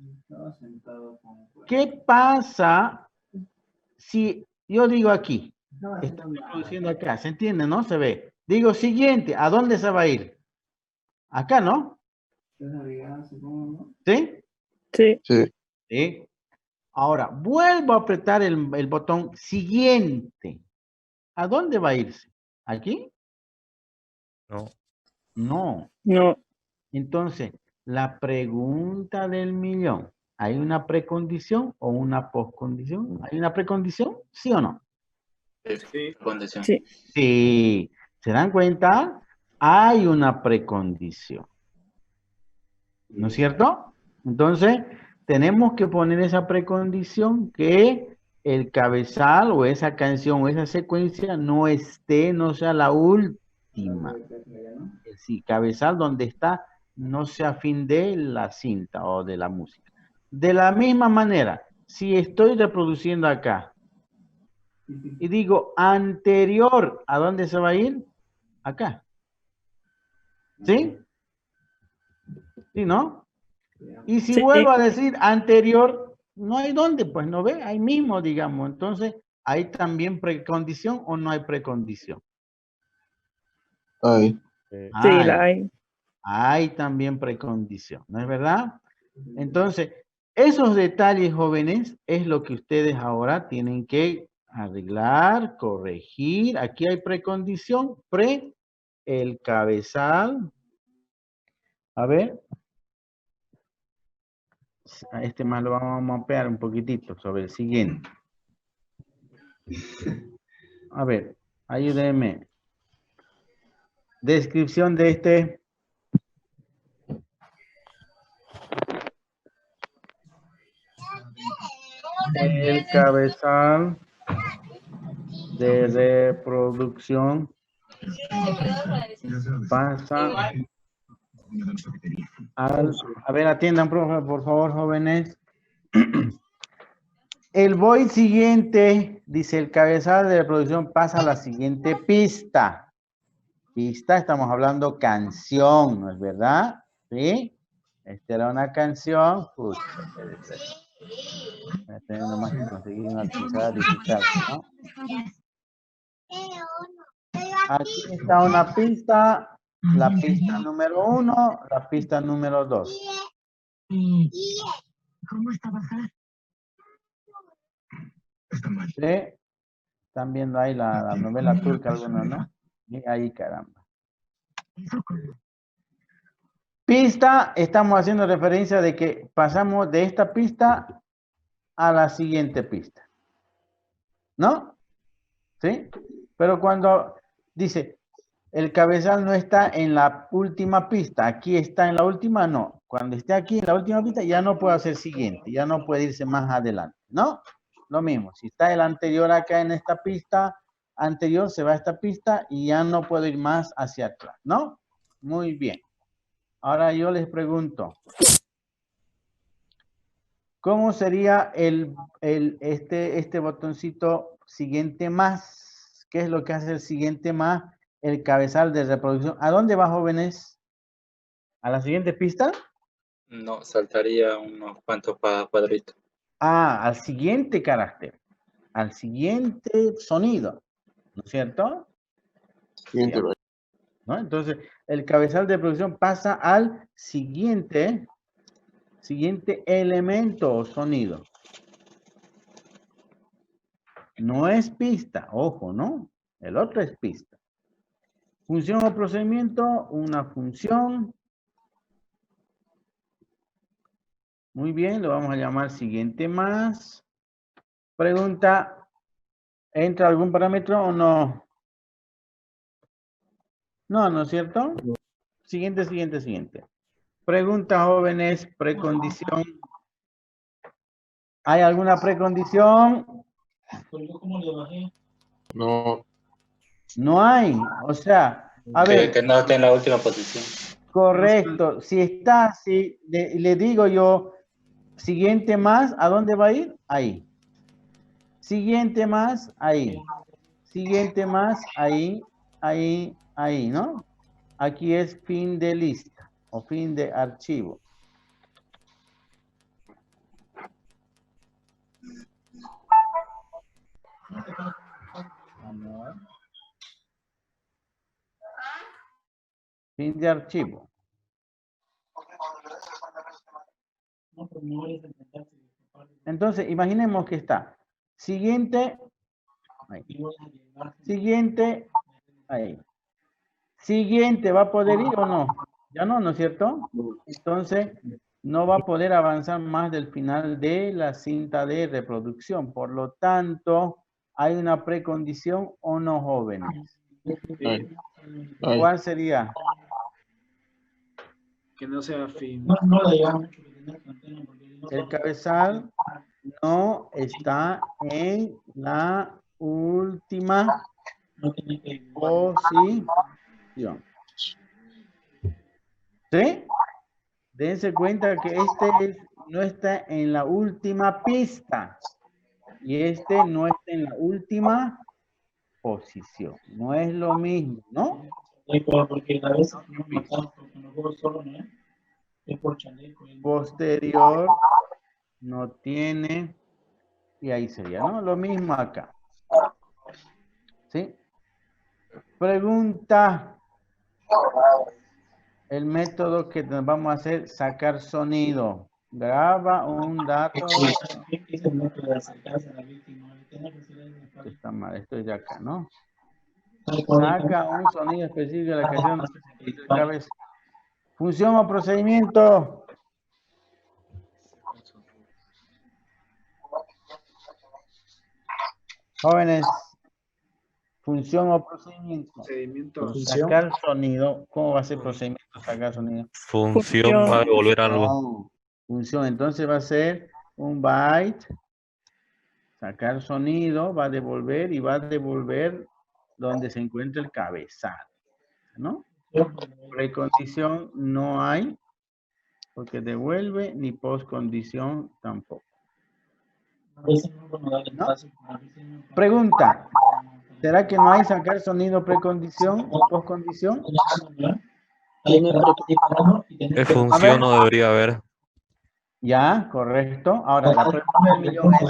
¿Qué pasa si yo digo aquí? Estoy reproduciendo acá, ¿se entiende, no? Se ve. Digo siguiente, ¿a dónde se va a ir? Acá, ¿no? ¿Sí? Sí. Sí. Sí. Ahora, vuelvo a apretar el botón siguiente. ¿A dónde va a irse? ¿Aquí? No. No. No. Entonces, la pregunta del millón. ¿Hay una precondición o una postcondición? ¿Hay una precondición? ¿Sí o no? Sí. Condición. Sí. Sí. ¿Se dan cuenta? Hay una precondición. ¿No es cierto? Entonces, tenemos que poner esa precondición que el cabezal o esa canción o esa secuencia no esté, no sea la última. Si cabezal donde está no sea fin de la cinta o de la música. De la misma manera, si estoy reproduciendo acá y digo anterior, ¿a dónde se va a ir? Acá. ¿Sí? ¿Sí, no? Y si Sí. vuelvo a decir anterior, no hay dónde, pues no ve, ahí mismo, digamos. Entonces, ¿hay también precondición o no hay precondición? Ahí. Sí, la hay. Hay también precondición, ¿no es verdad? Entonces, esos detalles, jóvenes, es lo que ustedes ahora tienen que arreglar, corregir. Aquí hay precondición, el cabezal. A ver. A este más lo vamos a mapear un poquitito sobre el siguiente. A ver, ayúdenme. Descripción de este. El cabezal de reproducción pasa al... A ver, atiendan, por favor, jóvenes. El void siguiente, dice el cabezal de reproducción, pasa a la siguiente pista. Pista, estamos hablando canción, ¿no es verdad? ¿Sí? Esta era una canción. Pucha, tengo nomás que conseguir una pizarra digital, ¿no? Aquí está una pista, la pista número 1, la pista número 2. ¿Cómo está bajar? ¿Sí? Están viendo ahí la novela turca algunos, ¿no? Y ahí, caramba. Pista, estamos haciendo referencia de que pasamos de esta pista a la siguiente pista. ¿No? ¿Sí? Pero cuando dice, el cabezal no está en la última pista, aquí está en la última, no. Cuando esté aquí en la última pista, ya no puede hacer siguiente, ya no puede irse más adelante, ¿no? Lo mismo, si está el anterior acá en esta pista, anterior se va a esta pista y ya no puedo ir más hacia atrás, ¿no? Muy bien. Ahora yo les pregunto, ¿cómo sería este botoncito siguiente más? ¿Qué es lo que hace el siguiente más? El cabezal de reproducción. ¿A dónde va, jóvenes? ¿A la siguiente pista? No, saltaría unos cuantos cuadritos. Ah, al siguiente carácter. Al siguiente sonido. ¿No es cierto? Siguiente, Sí, ¿no? Entonces, el cabezal de reproducción pasa al siguiente elemento o sonido. No es pista, ojo, ¿no? El otro es pista. Función o procedimiento, una función. Muy bien, lo vamos a llamar siguiente más. Pregunta, ¿entra algún parámetro o no? No, ¿no es cierto? Siguiente. Pregunta, jóvenes, precondición. ¿Hay alguna precondición? No. No hay. O sea, a ver. Que no esté en la última posición. Correcto. Si está, si le digo yo, siguiente más, ¿a dónde va a ir? Ahí. Siguiente más, ahí. Siguiente más, ahí, ¿no? Aquí es fin de lista o fin de archivo. Vamos a ver. Fin de archivo. Entonces, imaginemos que está siguiente, ahí. Siguiente, ahí. Siguiente, ¿va a poder ir o no? Ya no, ¿no es cierto? Entonces, no va a poder avanzar más del final de la cinta de reproducción. Por lo tanto, ¿hay una precondición o no, jóvenes? ¿Cuál sería? Que no sea fin. El cabezal no está en la última posición. ¿Sí? Dense cuenta que no está en la última pista. Y este no está en la última posición. No es lo mismo, ¿no? Posterior no tiene, y ahí sería, ¿no? Lo mismo acá. ¿Sí? Pregunta. El método que nos vamos a hacer, sacar sonido. Graba un dato. Está mal, esto es de acá, ¿no? Saca un sonido específico de la canción de cabeza. Función o procedimiento. Jóvenes, función o procedimiento. Procedimiento. Sacar sonido. ¿Cómo va a ser procedimiento sacar sonido? Función va a devolver algo. No, función. Entonces va a ser un byte. Sacar sonido, va a devolver y va a devolver donde se encuentra el cabezal, ¿no? Precondición no hay, porque devuelve, ni postcondición tampoco. ¿No? Pregunta, ¿será que no hay sacar sonido precondición o postcondición? ¿Qué función no debería haber? Ya, correcto. Ahora, la pregunta del millón es,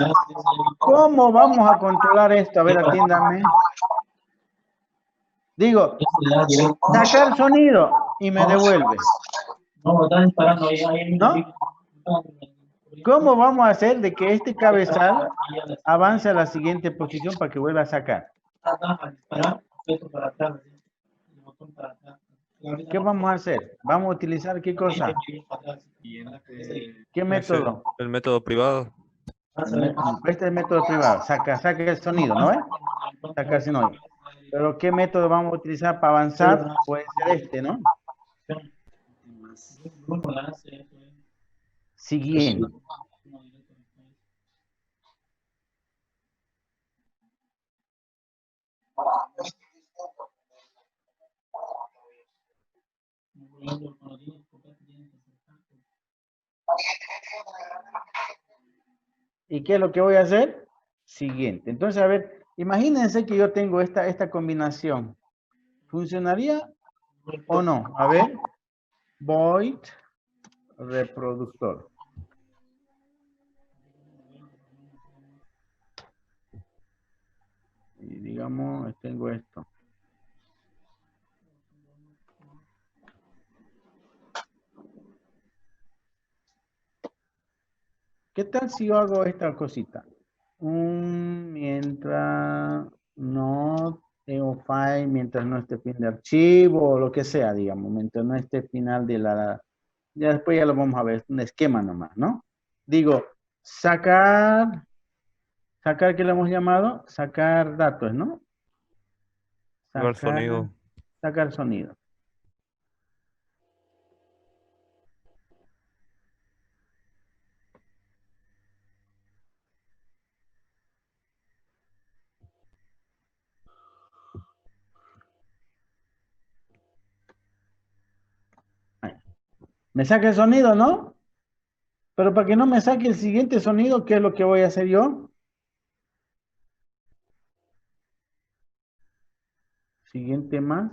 ¿cómo vamos a controlar esto? A ver, atiéndame. Digo, sacar sonido y me devuelve. ¿No? ¿Cómo vamos a hacer de que este cabezal avance a la siguiente posición para que vuelva a sacar? ¿Qué vamos a hacer? ¿Vamos a utilizar qué cosa? ¿Qué método? El método privado. Este es el método privado. Saca el sonido, ¿no es? Saca el sonido. Pero ¿qué método vamos a utilizar para avanzar? Puede ser este, ¿no? Siguiente. ¿Y qué es lo que voy a hacer? Siguiente. Entonces, a ver, imagínense que yo tengo esta combinación. ¿Funcionaría o no? A ver, void reproductor. Y digamos, tengo esto. ¿Qué tal si yo hago esta cosita? Mientras no tengo file, mientras no esté fin de archivo, o lo que sea, digamos, mientras no esté final de la... Ya después ya lo vamos a ver, es un esquema nomás, ¿no? Digo, sacar, ¿qué le hemos llamado? Sacar datos, ¿no? Sacar sonido. Sacar sonido. Me saca el sonido, ¿no? Pero para que no me saque el siguiente sonido, ¿qué es lo que voy a hacer yo? Siguiente más.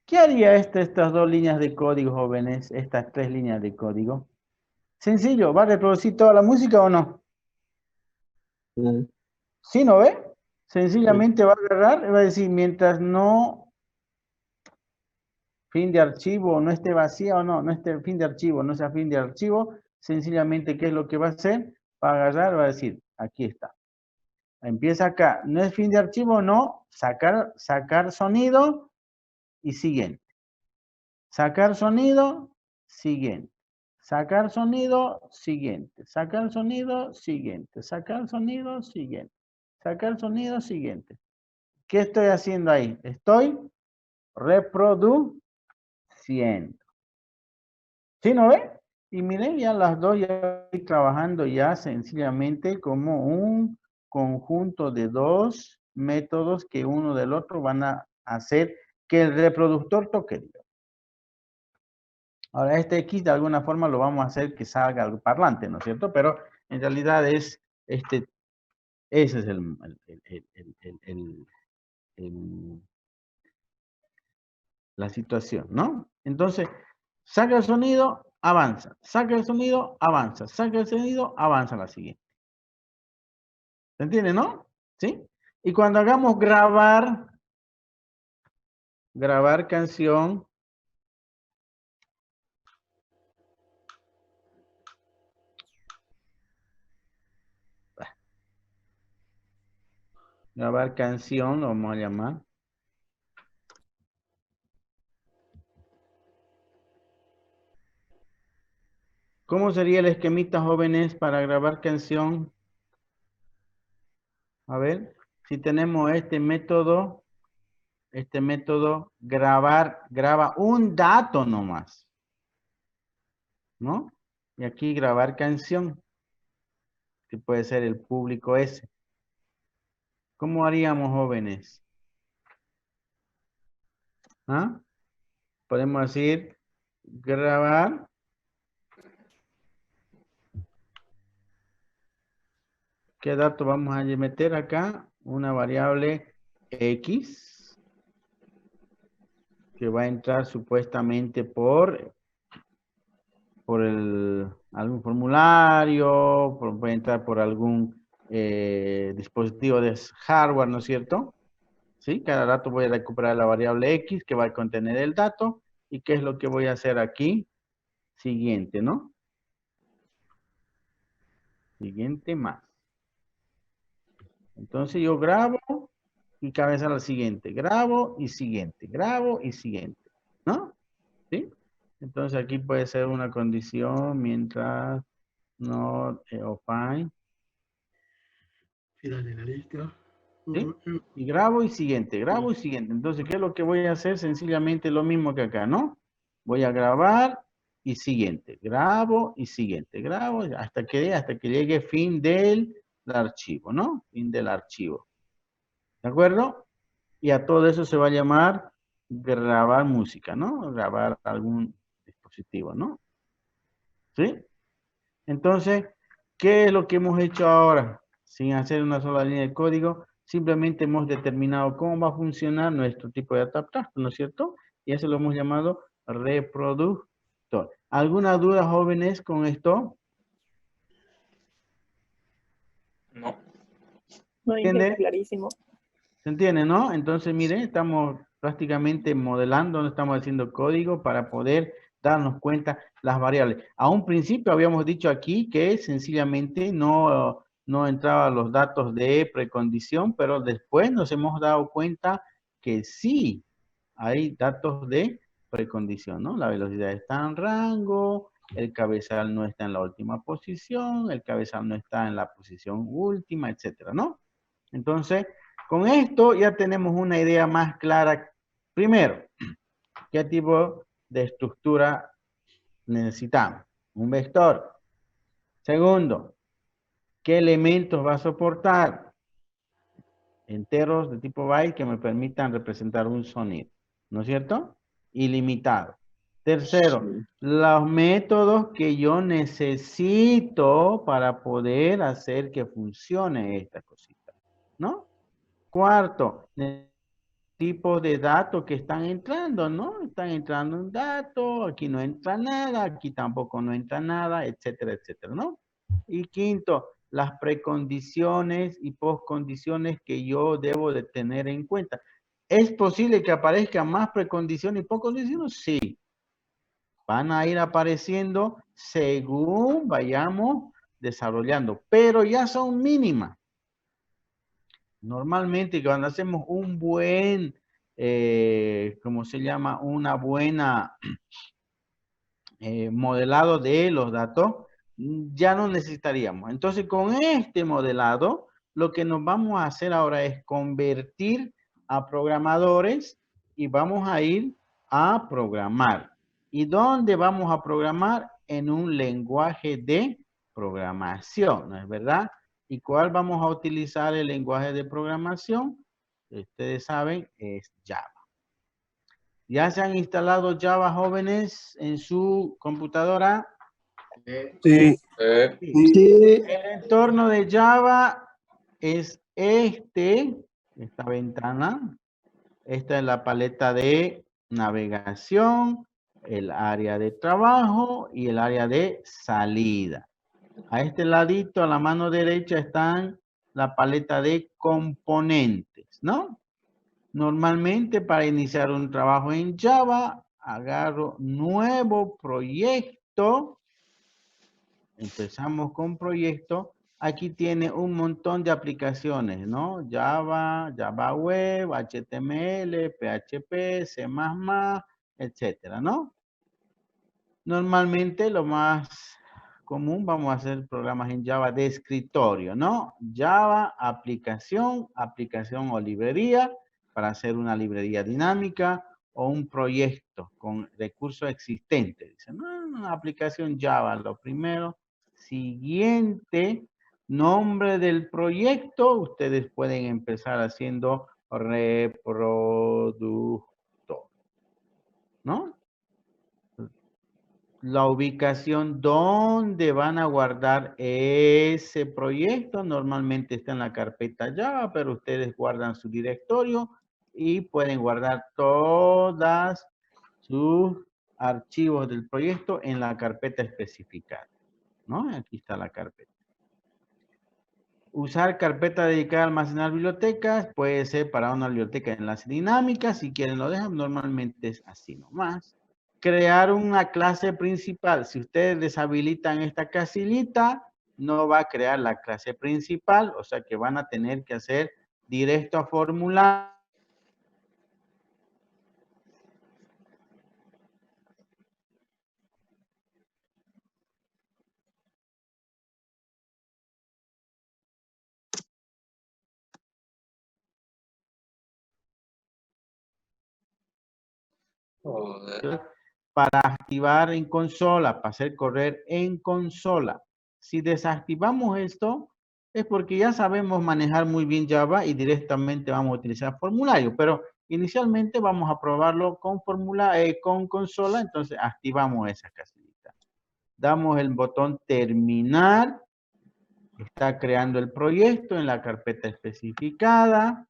¿Qué haría estas dos líneas de código, jóvenes? Estas tres líneas de código. Sencillo, ¿va a reproducir toda la música o no? ¿Sí no ve? Sencillamente va a agarrar y va a decir, mientras no fin de archivo no esté vacía o no esté fin de archivo, no sea fin de archivo, sencillamente, ¿qué es lo que va a hacer? Va a agarrar, va a decir, aquí está. Empieza acá, no es fin de archivo, no, sacar sonido y siguiente. Sacar sonido, siguiente. Sacar sonido, siguiente. Sacar sonido, siguiente. Sacar sonido, siguiente. Sacar sonido, siguiente. ¿Qué estoy haciendo ahí? Estoy reproduciendo. ¿Sí no ve? Y miren, ya las dos ya estoy trabajando ya sencillamente como un conjunto de dos métodos que uno del otro van a hacer que el reproductor toque. Ahora, este X de alguna forma lo vamos a hacer que salga al parlante, ¿no es cierto? Pero en realidad es ese es la situación, ¿no? Entonces, saca el sonido, avanza. Saca el sonido, avanza. Saca el sonido, avanza a la siguiente. ¿Se entiende, no? ¿Sí? Y cuando hagamos grabar canción, lo vamos a llamar. ¿Cómo sería el esquemita, jóvenes, para grabar canción? A ver, si tenemos este método, graba un dato nomás, ¿no? Y aquí grabar canción, que puede ser el público ese. ¿Cómo haríamos, jóvenes? ¿Ah? Podemos decir, grabar. ¿Qué dato vamos a meter acá? Una variable X, que va a entrar supuestamente por algún formulario, puede entrar por algún dispositivo de hardware, ¿no es cierto? ¿Sí? Cada dato voy a recuperar la variable X que va a contener el dato. ¿Y qué es lo que voy a hacer aquí? Siguiente, ¿no? Siguiente más. Entonces yo grabo y cabeza la siguiente. Grabo y siguiente. Grabo y siguiente. ¿No? ¿Sí? Entonces aquí puede ser una condición mientras no find. Final de la lista. ¿Sí? Y grabo y siguiente, grabo y siguiente. Entonces, ¿qué es lo que voy a hacer? Sencillamente lo mismo que acá, ¿no? Voy a grabar y siguiente. Grabo y siguiente. Grabo hasta que llegue fin del archivo, ¿no? Fin del archivo. ¿De acuerdo? Y a todo eso se va a llamar grabar música, ¿no? Grabar algún dispositivo, ¿no? ¿Sí? Entonces, ¿qué es lo que hemos hecho ahora? Sin hacer una sola línea de código, simplemente hemos determinado cómo va a funcionar nuestro tipo de adaptador, ¿no es cierto? Y eso lo hemos llamado reproductor. ¿Alguna duda, jóvenes, con esto? No. No entiendo, clarísimo. ¿Se entiende, no? Entonces, miren, estamos prácticamente modelando, no estamos haciendo código para poder darnos cuenta las variables. A un principio habíamos dicho aquí que sencillamente no entraban los datos de precondición, pero después nos hemos dado cuenta que sí hay datos de precondición, ¿no? La velocidad está en rango, el cabezal no está en la última posición, el cabezal no está en la posición última, etcétera, ¿no? Entonces, con esto ya tenemos una idea más clara. Primero, ¿qué tipo de estructura necesitamos? Un vector. Segundo, ¿qué elementos va a soportar? Enteros de tipo byte que me permitan representar un sonido. ¿No es cierto? Ilimitado. Tercero, los métodos que yo necesito para poder hacer que funcione esta cosita. ¿No? Cuarto, tipo de datos que están entrando, ¿no? Están entrando un dato, aquí no entra nada, aquí tampoco no entra nada, etcétera, etcétera, ¿no? Y quinto, las precondiciones y postcondiciones que yo debo de tener en cuenta. ¿Es posible que aparezcan más precondiciones y postcondiciones? Sí. Van a ir apareciendo según vayamos desarrollando, pero ya son mínimas. Normalmente cuando hacemos un buen, ¿cómo se llama? Una buena modelado de los datos, ya no necesitaríamos. Entonces, con este modelado, lo que nos vamos a hacer ahora es convertir a programadores y vamos a ir a programar. ¿Y dónde vamos a programar? En un lenguaje de programación, ¿no es verdad? ¿Y cuál vamos a utilizar el lenguaje de programación? Ustedes saben, es Java. ¿Ya se han instalado Java, jóvenes, en su computadora? Sí. Sí. El entorno de Java es esta ventana. Esta es la paleta de navegación, el área de trabajo y el área de salida. A este ladito, a la mano derecha, están la paleta de componentes, ¿no? Normalmente para iniciar un trabajo en Java, agarro nuevo proyecto. Empezamos con proyecto. Aquí tiene un montón de aplicaciones, ¿no? Java, Java Web, HTML, PHP, C++, etcétera, ¿no? Normalmente lo más común vamos a hacer programas en Java de escritorio, ¿no? Java, aplicación o librería para hacer una librería dinámica o un proyecto con recursos existentes. Dicen, no, una aplicación Java, lo primero. Siguiente, nombre del proyecto. Ustedes pueden empezar haciendo reproductor, ¿no? La ubicación donde van a guardar ese proyecto normalmente está en la carpeta Java, pero ustedes guardan su directorio y pueden guardar todas sus archivos del proyecto en la carpeta especificada, ¿no? Aquí está la carpeta. Usar carpeta dedicada a almacenar bibliotecas puede ser para una biblioteca de enlace dinámica. Si quieren lo dejan, normalmente es así nomás. Crear una clase principal. Si ustedes deshabilitan esta casillita, no va a crear la clase principal, o sea que van a tener que hacer directo a formulario. Para activar en consola, para hacer correr en consola. Si desactivamos esto, es porque ya sabemos manejar muy bien Java y directamente vamos a utilizar formulario, pero inicialmente vamos a probarlo con con consola, entonces activamos esa casillita. Damos el botón terminar, está creando el proyecto en la carpeta especificada.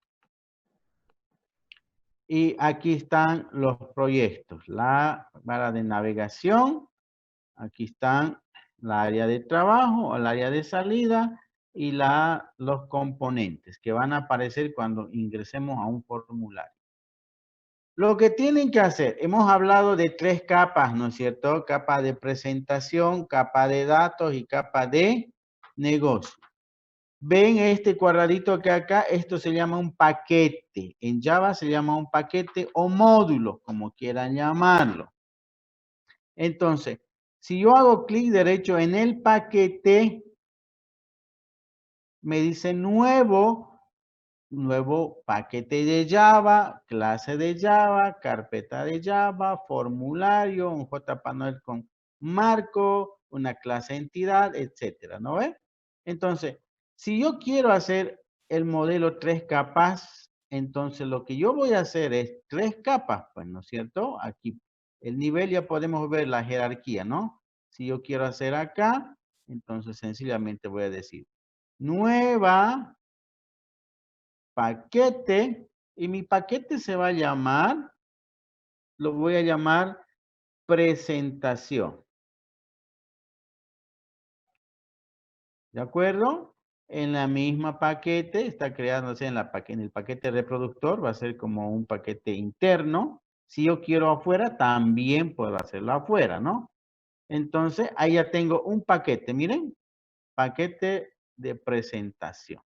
Y aquí están los proyectos, la barra de navegación, aquí están la área de trabajo, el área de salida y los componentes que van a aparecer cuando ingresemos a un formulario. Lo que tienen que hacer, hemos hablado de 3 capas, ¿no es cierto? Capa de presentación, capa de datos y capa de negocio. Ven este cuadradito que acá, esto se llama un paquete. En Java se llama un paquete o módulo, como quieran llamarlo. Entonces, si yo hago clic derecho en el paquete, me dice nuevo paquete de Java, clase de Java, carpeta de Java, formulario, un JPanel con marco, una clase entidad, etcétera, ¿no ve? Entonces, si yo quiero hacer el modelo 3 capas, entonces lo que yo voy a hacer es 3 capas, pues, ¿no es cierto? Aquí el nivel ya podemos ver la jerarquía, ¿no? Si yo quiero hacer acá, entonces sencillamente voy a decir nueva paquete y mi paquete se va a llamar, lo voy a llamar presentación. ¿De acuerdo? En la misma paquete está creándose en el paquete reproductor, va a ser como un paquete interno. Si yo quiero afuera, también puedo hacerlo afuera, ¿no? Entonces, ahí ya tengo un paquete, miren, paquete de presentación.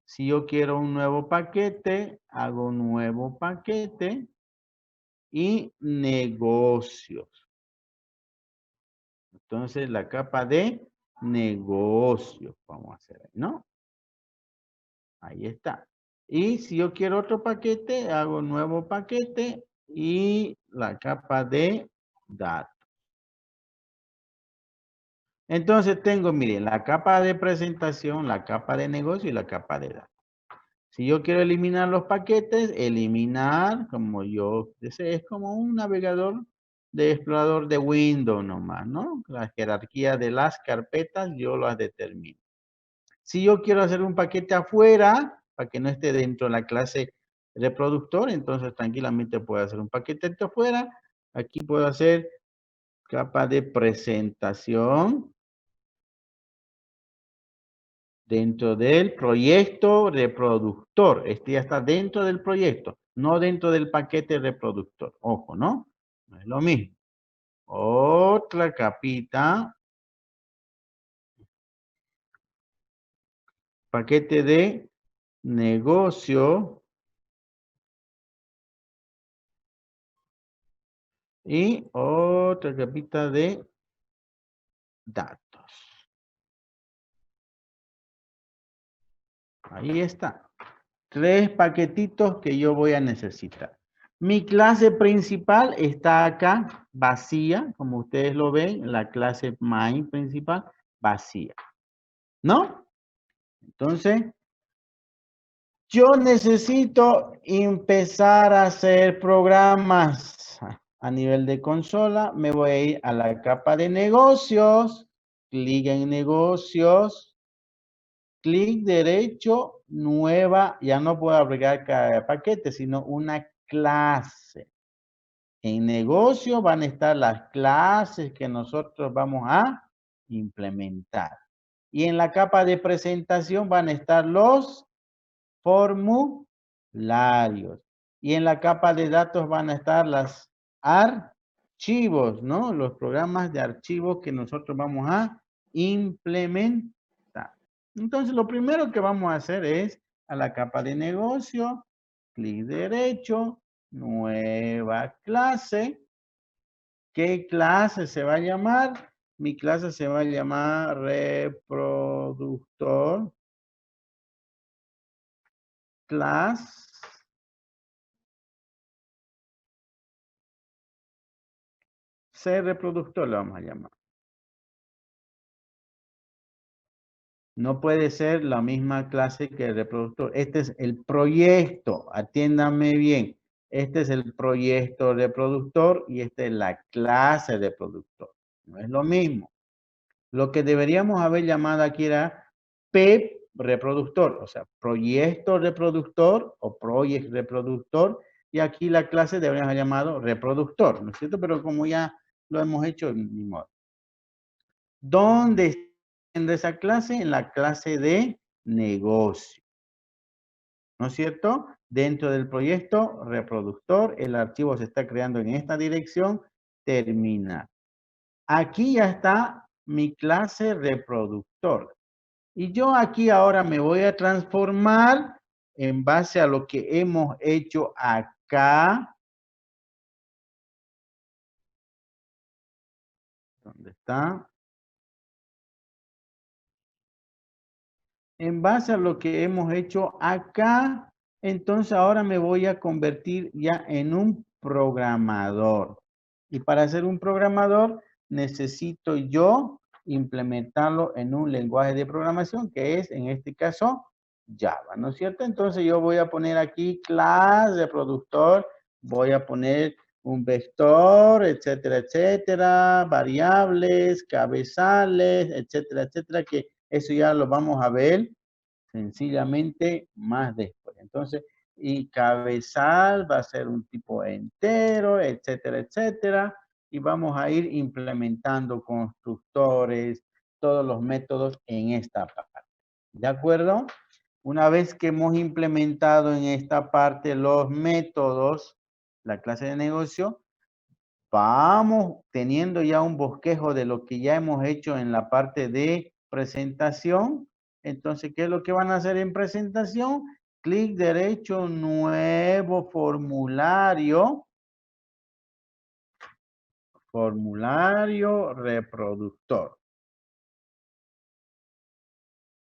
Si yo quiero un nuevo paquete, hago un nuevo paquete y negocios. Entonces, la capa de negocios, vamos a hacer, ¿no? Ahí está. Y si yo quiero otro paquete, hago un nuevo paquete y la capa de datos. Entonces tengo, miren, la capa de presentación, la capa de negocio y la capa de datos. Si yo quiero eliminar los paquetes, eliminar, como yo deseo, es como un navegador de explorador de Windows nomás, ¿no? La jerarquía de las carpetas yo las determino. Si yo quiero hacer un paquete afuera, para que no esté dentro de la clase reproductor, entonces tranquilamente puedo hacer un paquete afuera. Aquí puedo hacer capa de presentación dentro del proyecto reproductor. Este ya está dentro del proyecto, no dentro del paquete reproductor. Ojo, ¿no? No es lo mismo. Otra capita. Paquete de negocio. Y otra capita de datos. Ahí está. 3 paquetitos que yo voy a necesitar. Mi clase principal está acá, vacía, como ustedes lo ven, la clase main principal, vacía. ¿No? Entonces, yo necesito empezar a hacer programas a nivel de consola. Me voy a ir a la capa de negocios, clic en negocios, clic derecho, nueva, ya no puedo agregar cada paquete, sino una clase. En negocio van a estar las clases que nosotros vamos a implementar. Y en la capa de presentación van a estar los formularios. Y en la capa de datos van a estar las archivos, ¿no? Los programas de archivos que nosotros vamos a implementar. Entonces, lo primero que vamos a hacer es a la capa de negocio, clic derecho, nueva clase. ¿Qué clase se va a llamar? Mi clase se va a llamar reproductor class C reproductor le vamos a llamar. No puede ser la misma clase que el reproductor. Este es el proyecto. Atiéndame bien. Este es el proyecto reproductor y esta es la clase de reproductor. No es lo mismo. Lo que deberíamos haber llamado aquí era PEP reproductor, o sea, proyecto reproductor o project reproductor. Y aquí la clase deberíamos haber llamado reproductor, ¿no es cierto? Pero como ya lo hemos hecho, ni modo. ¿Dónde está esa clase? En la clase de negocio. ¿No es cierto? Dentro del proyecto reproductor, el archivo se está creando en esta dirección, terminar. Aquí ya está mi clase reproductor. Y yo aquí ahora me voy a transformar en base a lo que hemos hecho acá. ¿Dónde está? En base a lo que hemos hecho acá, entonces ahora me voy a convertir ya en un programador. Y para ser un programador necesito yo implementarlo en un lenguaje de programación que es, en este caso, Java, ¿no es cierto? Entonces yo voy a poner aquí clase de reproductor, voy a poner un vector, etcétera, etcétera, variables, cabezales, etcétera, etcétera, que eso ya lo vamos a ver sencillamente más después. Entonces, y cabezal va a ser un tipo entero, etcétera, etcétera. Y vamos a ir implementando constructores, todos los métodos en esta parte. ¿De acuerdo? Una vez que hemos implementado en esta parte los métodos, la clase de negocio, vamos teniendo ya un bosquejo de lo que ya hemos hecho en la parte de presentación. Entonces, ¿qué es lo que van a hacer en presentación? Clic derecho, nuevo formulario. Formulario reproductor.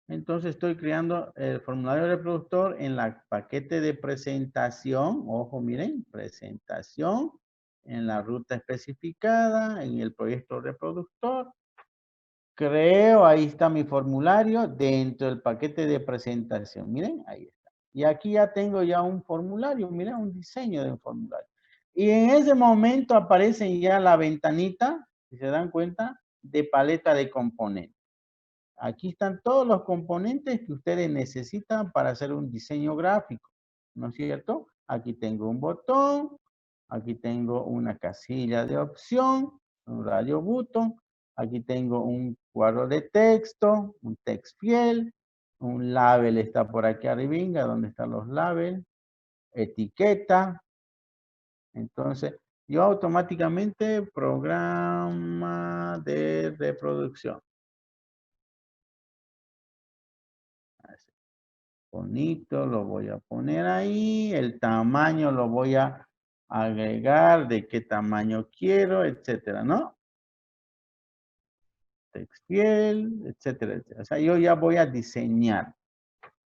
Entonces estoy creando el formulario reproductor en la paquete de presentación. Ojo, miren, presentación en la ruta especificada, en el proyecto reproductor. Creo, ahí está mi formulario dentro del paquete de presentación. Miren, ahí está. Y aquí ya tengo ya un formulario, miren, un diseño de un formulario. Y en ese momento aparece ya la ventanita, si se dan cuenta, de paleta de componentes. Aquí están todos los componentes que ustedes necesitan para hacer un diseño gráfico, ¿no es cierto? Aquí tengo un botón, aquí tengo una casilla de opción, un radio button, aquí tengo un cuadro de texto, un text field, un label está por aquí arriba, donde están los labels, etiqueta. Entonces, yo automáticamente programa de reproducción. Así. Bonito, lo voy a poner ahí. El tamaño lo voy a agregar, de qué tamaño quiero, etcétera, ¿no? Textiel, etcétera, etcétera. O sea, yo ya voy a diseñar.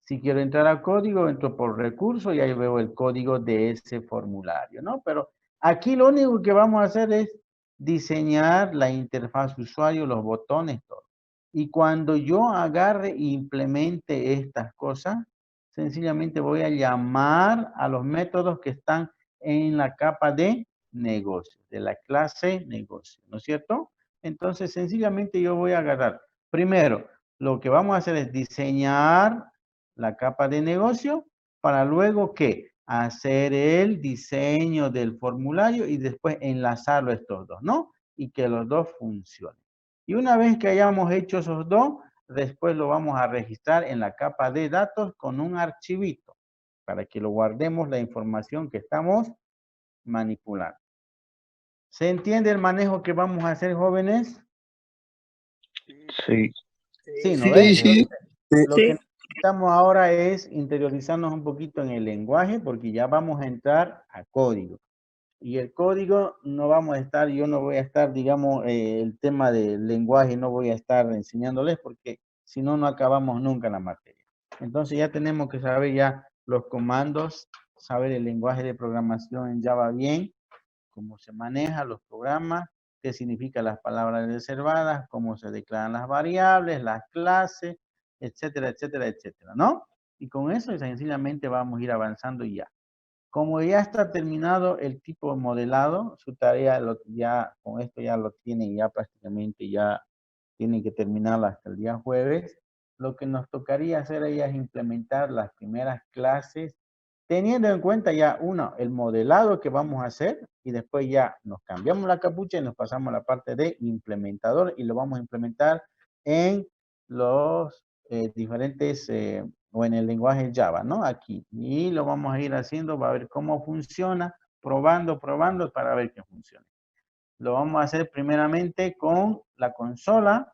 Si quiero entrar al código, entro por recurso y ahí veo el código de ese formulario, ¿no? Pero aquí lo único que vamos a hacer es diseñar la interfaz usuario, los botones, todo. Y cuando yo agarre e implemente estas cosas, sencillamente voy a llamar a los métodos que están en la capa de negocio, de la clase negocio, ¿no es cierto? Entonces, sencillamente yo voy a agarrar. Primero, lo que vamos a hacer es diseñar la capa de negocio para luego, ¿qué? Hacer el diseño del formulario y después enlazarlo a estos dos, ¿no? Y que los dos funcionen. Y una vez que hayamos hecho esos dos, después lo vamos a registrar en la capa de datos con un archivito para que lo guardemos la información que estamos manipulando. ¿Se entiende el manejo que vamos a hacer, jóvenes? Sí. Sí, ¿no Sí, ves? sí. Lo que necesitamos ahora es interiorizarnos un poquito en el lenguaje porque ya vamos a entrar a código. Y el código no vamos a estar, yo no voy a estar, digamos, el tema del lenguaje no voy a estar enseñándoles porque si no, no acabamos nunca la materia. Entonces ya tenemos que saber ya los comandos, saber el lenguaje de programación en Java bien, cómo se maneja los programas, qué significan las palabras reservadas, cómo se declaran las variables, las clases, etcétera, etcétera, etcétera, ¿no? Y con eso sencillamente vamos a ir avanzando y ya. Como ya está terminado el tipo modelado, su tarea ya con esto ya lo tienen ya prácticamente, ya tienen que terminarla hasta el día jueves. Lo que nos tocaría hacer ahí es implementar las primeras clases, teniendo en cuenta ya uno, el modelado que vamos a hacer y después ya nos cambiamos la capucha y nos pasamos a la parte de implementador y lo vamos a implementar en los diferentes o en el lenguaje Java, ¿no? Aquí. Y lo vamos a ir haciendo, va a ver cómo funciona, probando para ver que funcione. Lo vamos a hacer primeramente con la consola,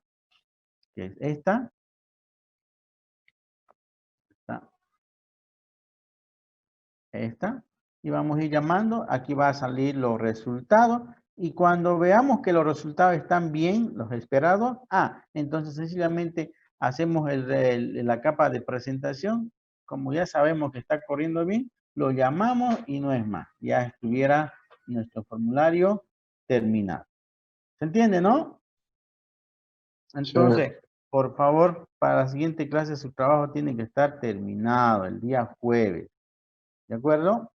que es esta. Esta. Y vamos a ir llamando. Aquí va a salir los resultados. Y cuando veamos que los resultados están bien, los esperados, entonces sencillamente hacemos la capa de presentación. Como ya sabemos que está corriendo bien, lo llamamos y no es más. Ya estuviera nuestro formulario terminado. ¿Se entiende, no? Entonces, por favor, para la siguiente clase su trabajo tiene que estar terminado el día jueves. ¿De acuerdo?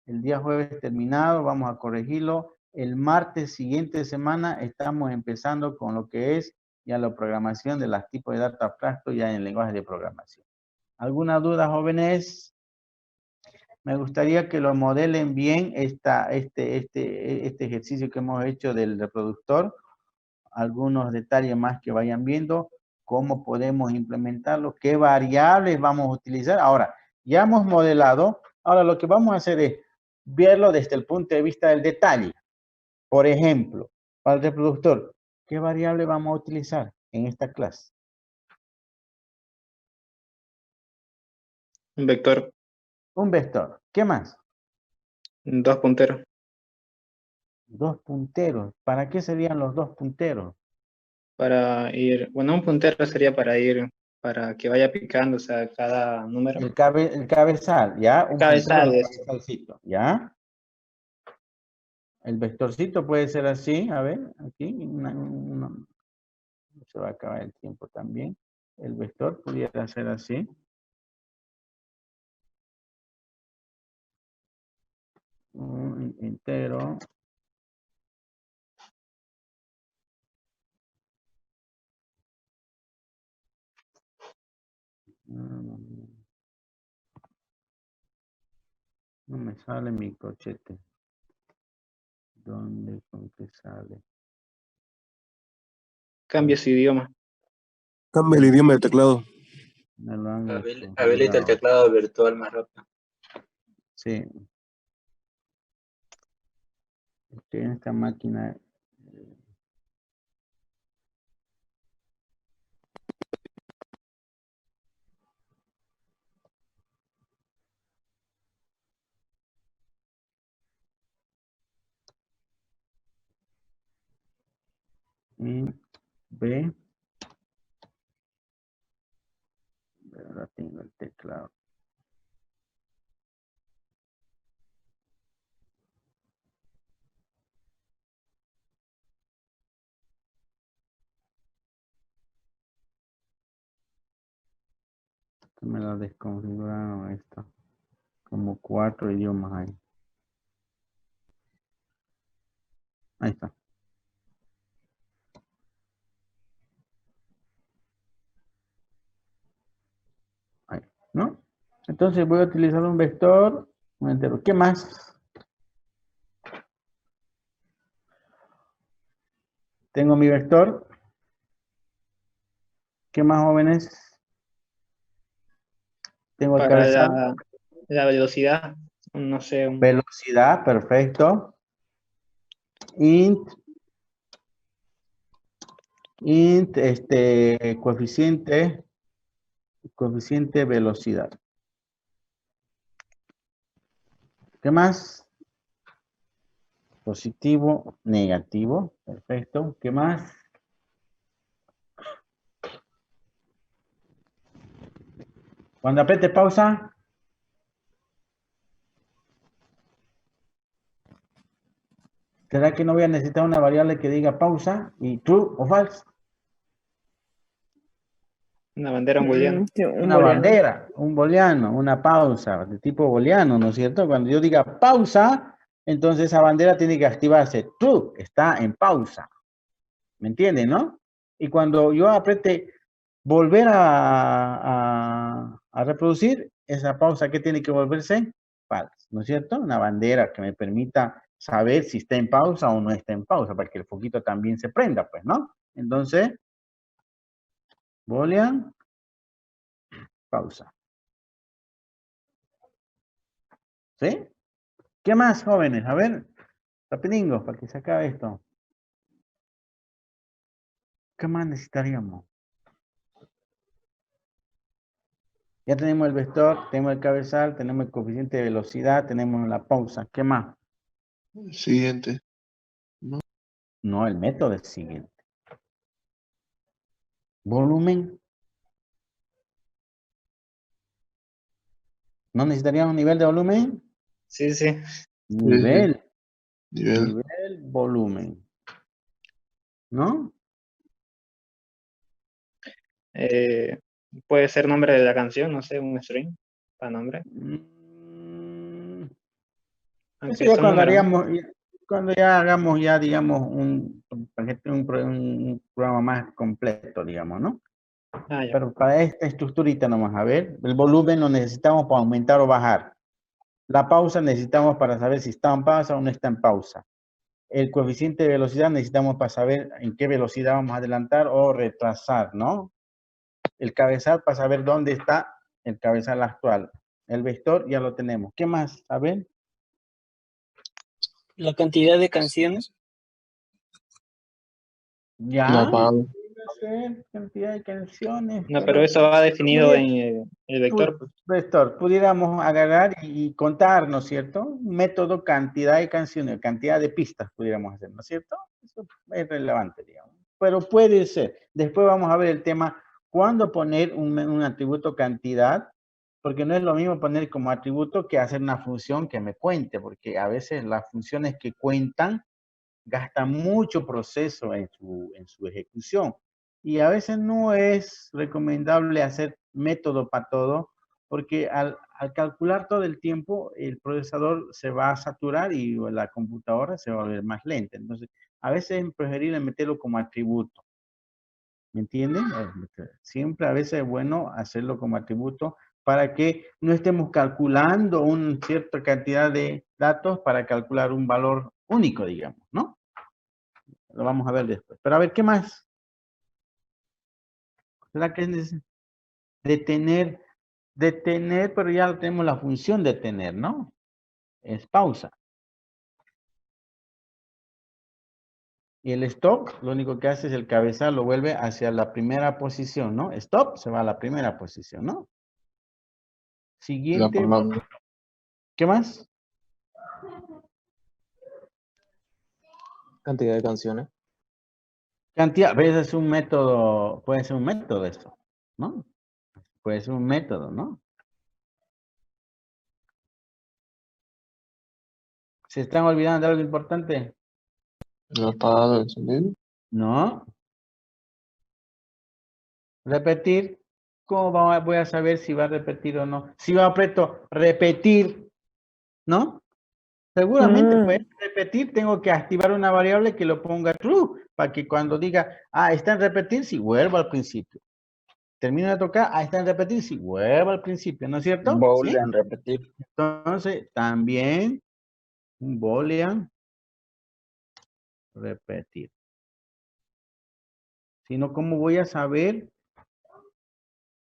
El día jueves terminado, vamos a corregirlo. El martes siguiente semana estamos empezando con lo que es ya la programación de los tipos de data abstracto ya en el lenguaje de programación. ¿Alguna duda, jóvenes? Me gustaría que lo modelen bien este ejercicio que hemos hecho del reproductor. Algunos detalles más que vayan viendo. cómo podemos implementarlo, qué variables vamos a utilizar. Ahora, ya hemos modelado, ahora lo que vamos a hacer es verlo desde el punto de vista del detalle. Por ejemplo, para el reproductor, ¿qué variable vamos a utilizar en esta clase? Un vector. Un vector. ¿Qué más? 2 punteros. 2 punteros. ¿Para qué serían los 2 punteros? Para ir, bueno, un puntero sería para que vaya picando, o sea, cada número. El cabezal, ¿ya? Un Cabezal, puntero, eso. cabezalcito, ¿ya? El vectorcito puede ser así, a ver, aquí, se va a acabar el tiempo también. El vector pudiera ser así. Un entero. No me sale mi corchete. ¿Dónde con qué sale? Cambia su idioma. Cambia el idioma del teclado. Me lo han Habilita el teclado virtual más rápido. Sí. Estoy en esta máquina. B. Ahora tengo el teclado. Me la desconfiguraron esta. Como 4 idiomas hay. Ahí está. Ahí, ¿no? Entonces voy a utilizar un vector, un entero. ¿Qué más? Tengo mi vector. ¿Qué más, jóvenes? Tengo el Para cabezal. la velocidad, no sé. Velocidad, perfecto. Int, coeficiente velocidad. ¿Qué más? Positivo, negativo, perfecto. ¿Qué más? Cuando apriete pausa. ¿Será que no voy a necesitar una variable que diga pausa y true o false? Una bandera, un booleano. Una bandera, un booleano, una pausa de tipo booleano, ¿no es cierto? Cuando yo diga pausa, entonces esa bandera tiene que activarse. True, está en pausa. ¿Me entienden, no? Y cuando yo apriete volver a reproducir, esa pausa, ¿qué tiene que volverse? False, ¿no es cierto? Una bandera que me permita saber si está en pausa o no está en pausa, para que el foquito también se prenda, pues, ¿no? Entonces, boolean, pausa. ¿Sí? ¿Qué más, jóvenes? A ver, rapidingo, para que se acabe esto. ¿Qué más necesitaríamos? Ya tenemos el vector, tenemos el cabezal, tenemos el coeficiente de velocidad, tenemos la pausa. ¿Qué más? Siguiente. No, el método es siguiente. Volumen. ¿No necesitaríamos un nivel de volumen? Sí, sí. Nivel. Nivel. Nivel, volumen. ¿No? Puede ser nombre de la canción, no sé, un string para nombre. Eso ya cuando haríamos, cuando ya hagamos ya, digamos, un programa más completo, digamos, ¿no? Pero para esta estructurita nomás, a ver, el volumen lo necesitamos para aumentar o bajar. La pausa necesitamos para saber si está en pausa o no está en pausa. El coeficiente de velocidad necesitamos para saber en qué velocidad vamos a adelantar o retrasar, ¿no? El cabezal para saber dónde está el cabezal actual. El vector ya lo tenemos. ¿Qué más? A ver. La cantidad de canciones. Ya. No, Pablo. Cantidad de canciones. No, pero eso va definido en el vector. Pues. Vector, pudiéramos agarrar y contar, ¿no es cierto? Un método, cantidad de canciones, cantidad de pistas pudiéramos hacer, ¿no es cierto? Eso es relevante, digamos. Pero puede ser. Después vamos a ver el tema, ¿cuándo poner un atributo cantidad? Porque no es lo mismo poner como atributo que hacer una función que me cuente, porque a veces las funciones que cuentan gastan mucho proceso en su ejecución. Y a veces no es recomendable hacer método para todo, porque al calcular todo el tiempo, el procesador se va a saturar y la computadora se va a volver más lenta. Entonces, a veces es preferible meterlo como atributo. ¿Me entienden? Siempre a veces es bueno hacerlo como atributo para que no estemos calculando una cierta cantidad de datos para calcular un valor único, digamos, ¿no? Lo vamos a ver después. Pero a ver, ¿qué más? ¿Será que es detener? Detener, pero ya tenemos la función detener, ¿no? Es pausa. Y el stop, lo único que hace es el cabezal lo vuelve hacia la primera posición, ¿no? Stop, se va a la primera posición, ¿no? Siguiente. ¿Qué más? Cantidad de canciones. Cantidad, ¿ves? Es un método, puede ser un método esto, ¿no? Puede ser un método, ¿no? ¿Se están olvidando de algo importante? No está encendido. No. Repetir. ¿Cómo voy a saber si va a repetir o no? Si va a aprieto repetir, ¿no? Seguramente puede repetir, tengo que activar una variable que lo ponga true, para que cuando diga, está en repetir, si vuelvo al principio. Termino de tocar, está en repetir, si vuelvo al principio, ¿no es cierto? Boolean repetir. Entonces, también un boolean repetir. Si no, ¿cómo voy a saber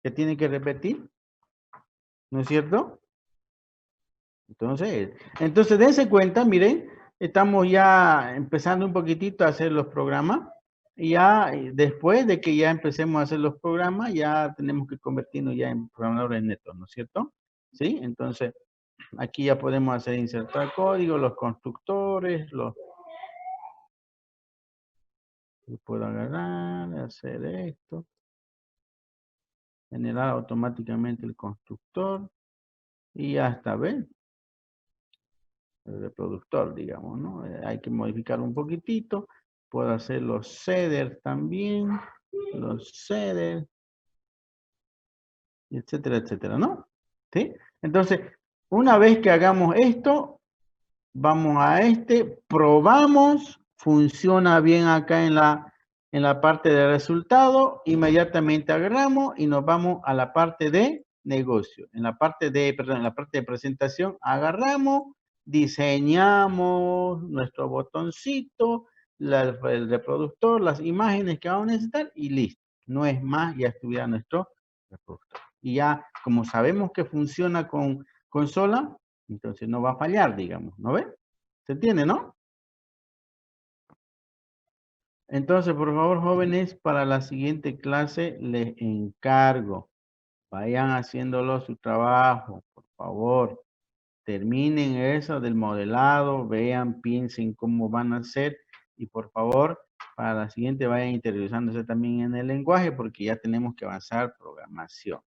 que tiene que repetir? ¿No es cierto? Entonces dense cuenta, miren, estamos ya empezando un poquitito a hacer los programas. Y ya después de que ya empecemos a hacer los programas, ya tenemos que convertirnos ya en programadores netos, ¿no es cierto? ¿Sí? Entonces, aquí ya podemos hacer insertar código, los constructores, yo puedo agarrar, hacer esto. Generar automáticamente el constructor. Y ya está, ¿ven? El reproductor, digamos, ¿no? Hay que modificar un poquitito. Puedo hacer los seeders también. Los seeders. Etcétera, etcétera, ¿no? ¿Sí? Entonces, una vez que hagamos esto, vamos a probamos, funciona bien acá en la parte de resultado, inmediatamente agarramos y nos vamos a la parte de negocio. En la parte de presentación, agarramos, diseñamos nuestro botoncito, el reproductor, las imágenes que vamos a necesitar y listo. No es más, ya estuviera nuestro reproductor. Y ya, como sabemos que funciona con consola, entonces no va a fallar, digamos, ¿no ven? ¿Se entiende, no? Entonces, por favor, jóvenes, para la siguiente clase les encargo, vayan haciéndolo su trabajo, por favor. Terminen eso del modelado, vean, piensen cómo van a hacer y por favor, para la siguiente vayan interiorizándose también en el lenguaje porque ya tenemos que avanzar programación.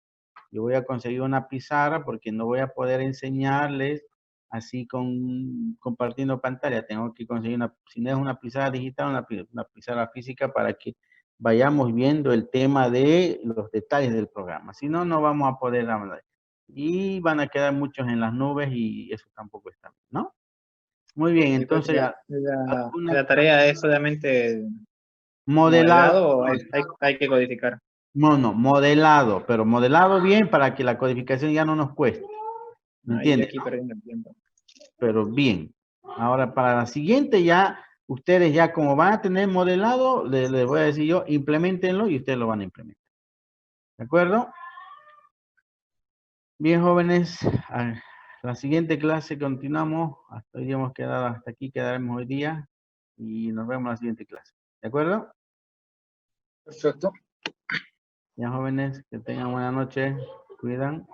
Yo voy a conseguir una pizarra porque no voy a poder enseñarles así compartiendo pantalla. Tengo que conseguir si no es una pizarra digital, una pizarra física para que vayamos viendo el tema de los detalles del programa. Si no, no vamos a poder hablar. Y van a quedar muchos en las nubes y eso tampoco está bien, ¿no? Muy bien, entonces... La tarea es solamente modelado o hay que codificar. No, modelado, pero modelado bien para que la codificación ya no nos cueste. ¿Me entiendes? Aquí perdiendo el tiempo. Pero bien. Ahora, para la siguiente ya, ustedes ya como van a tener modelado, les voy a decir yo, implementenlo y ustedes lo van a implementar. ¿De acuerdo? Bien, jóvenes, a la siguiente clase continuamos. Hasta hoy día hemos quedado, hasta aquí quedaremos hoy día y nos vemos en la siguiente clase. ¿De acuerdo? Perfecto. Ya, jóvenes, que tengan buena noche. Cuidan.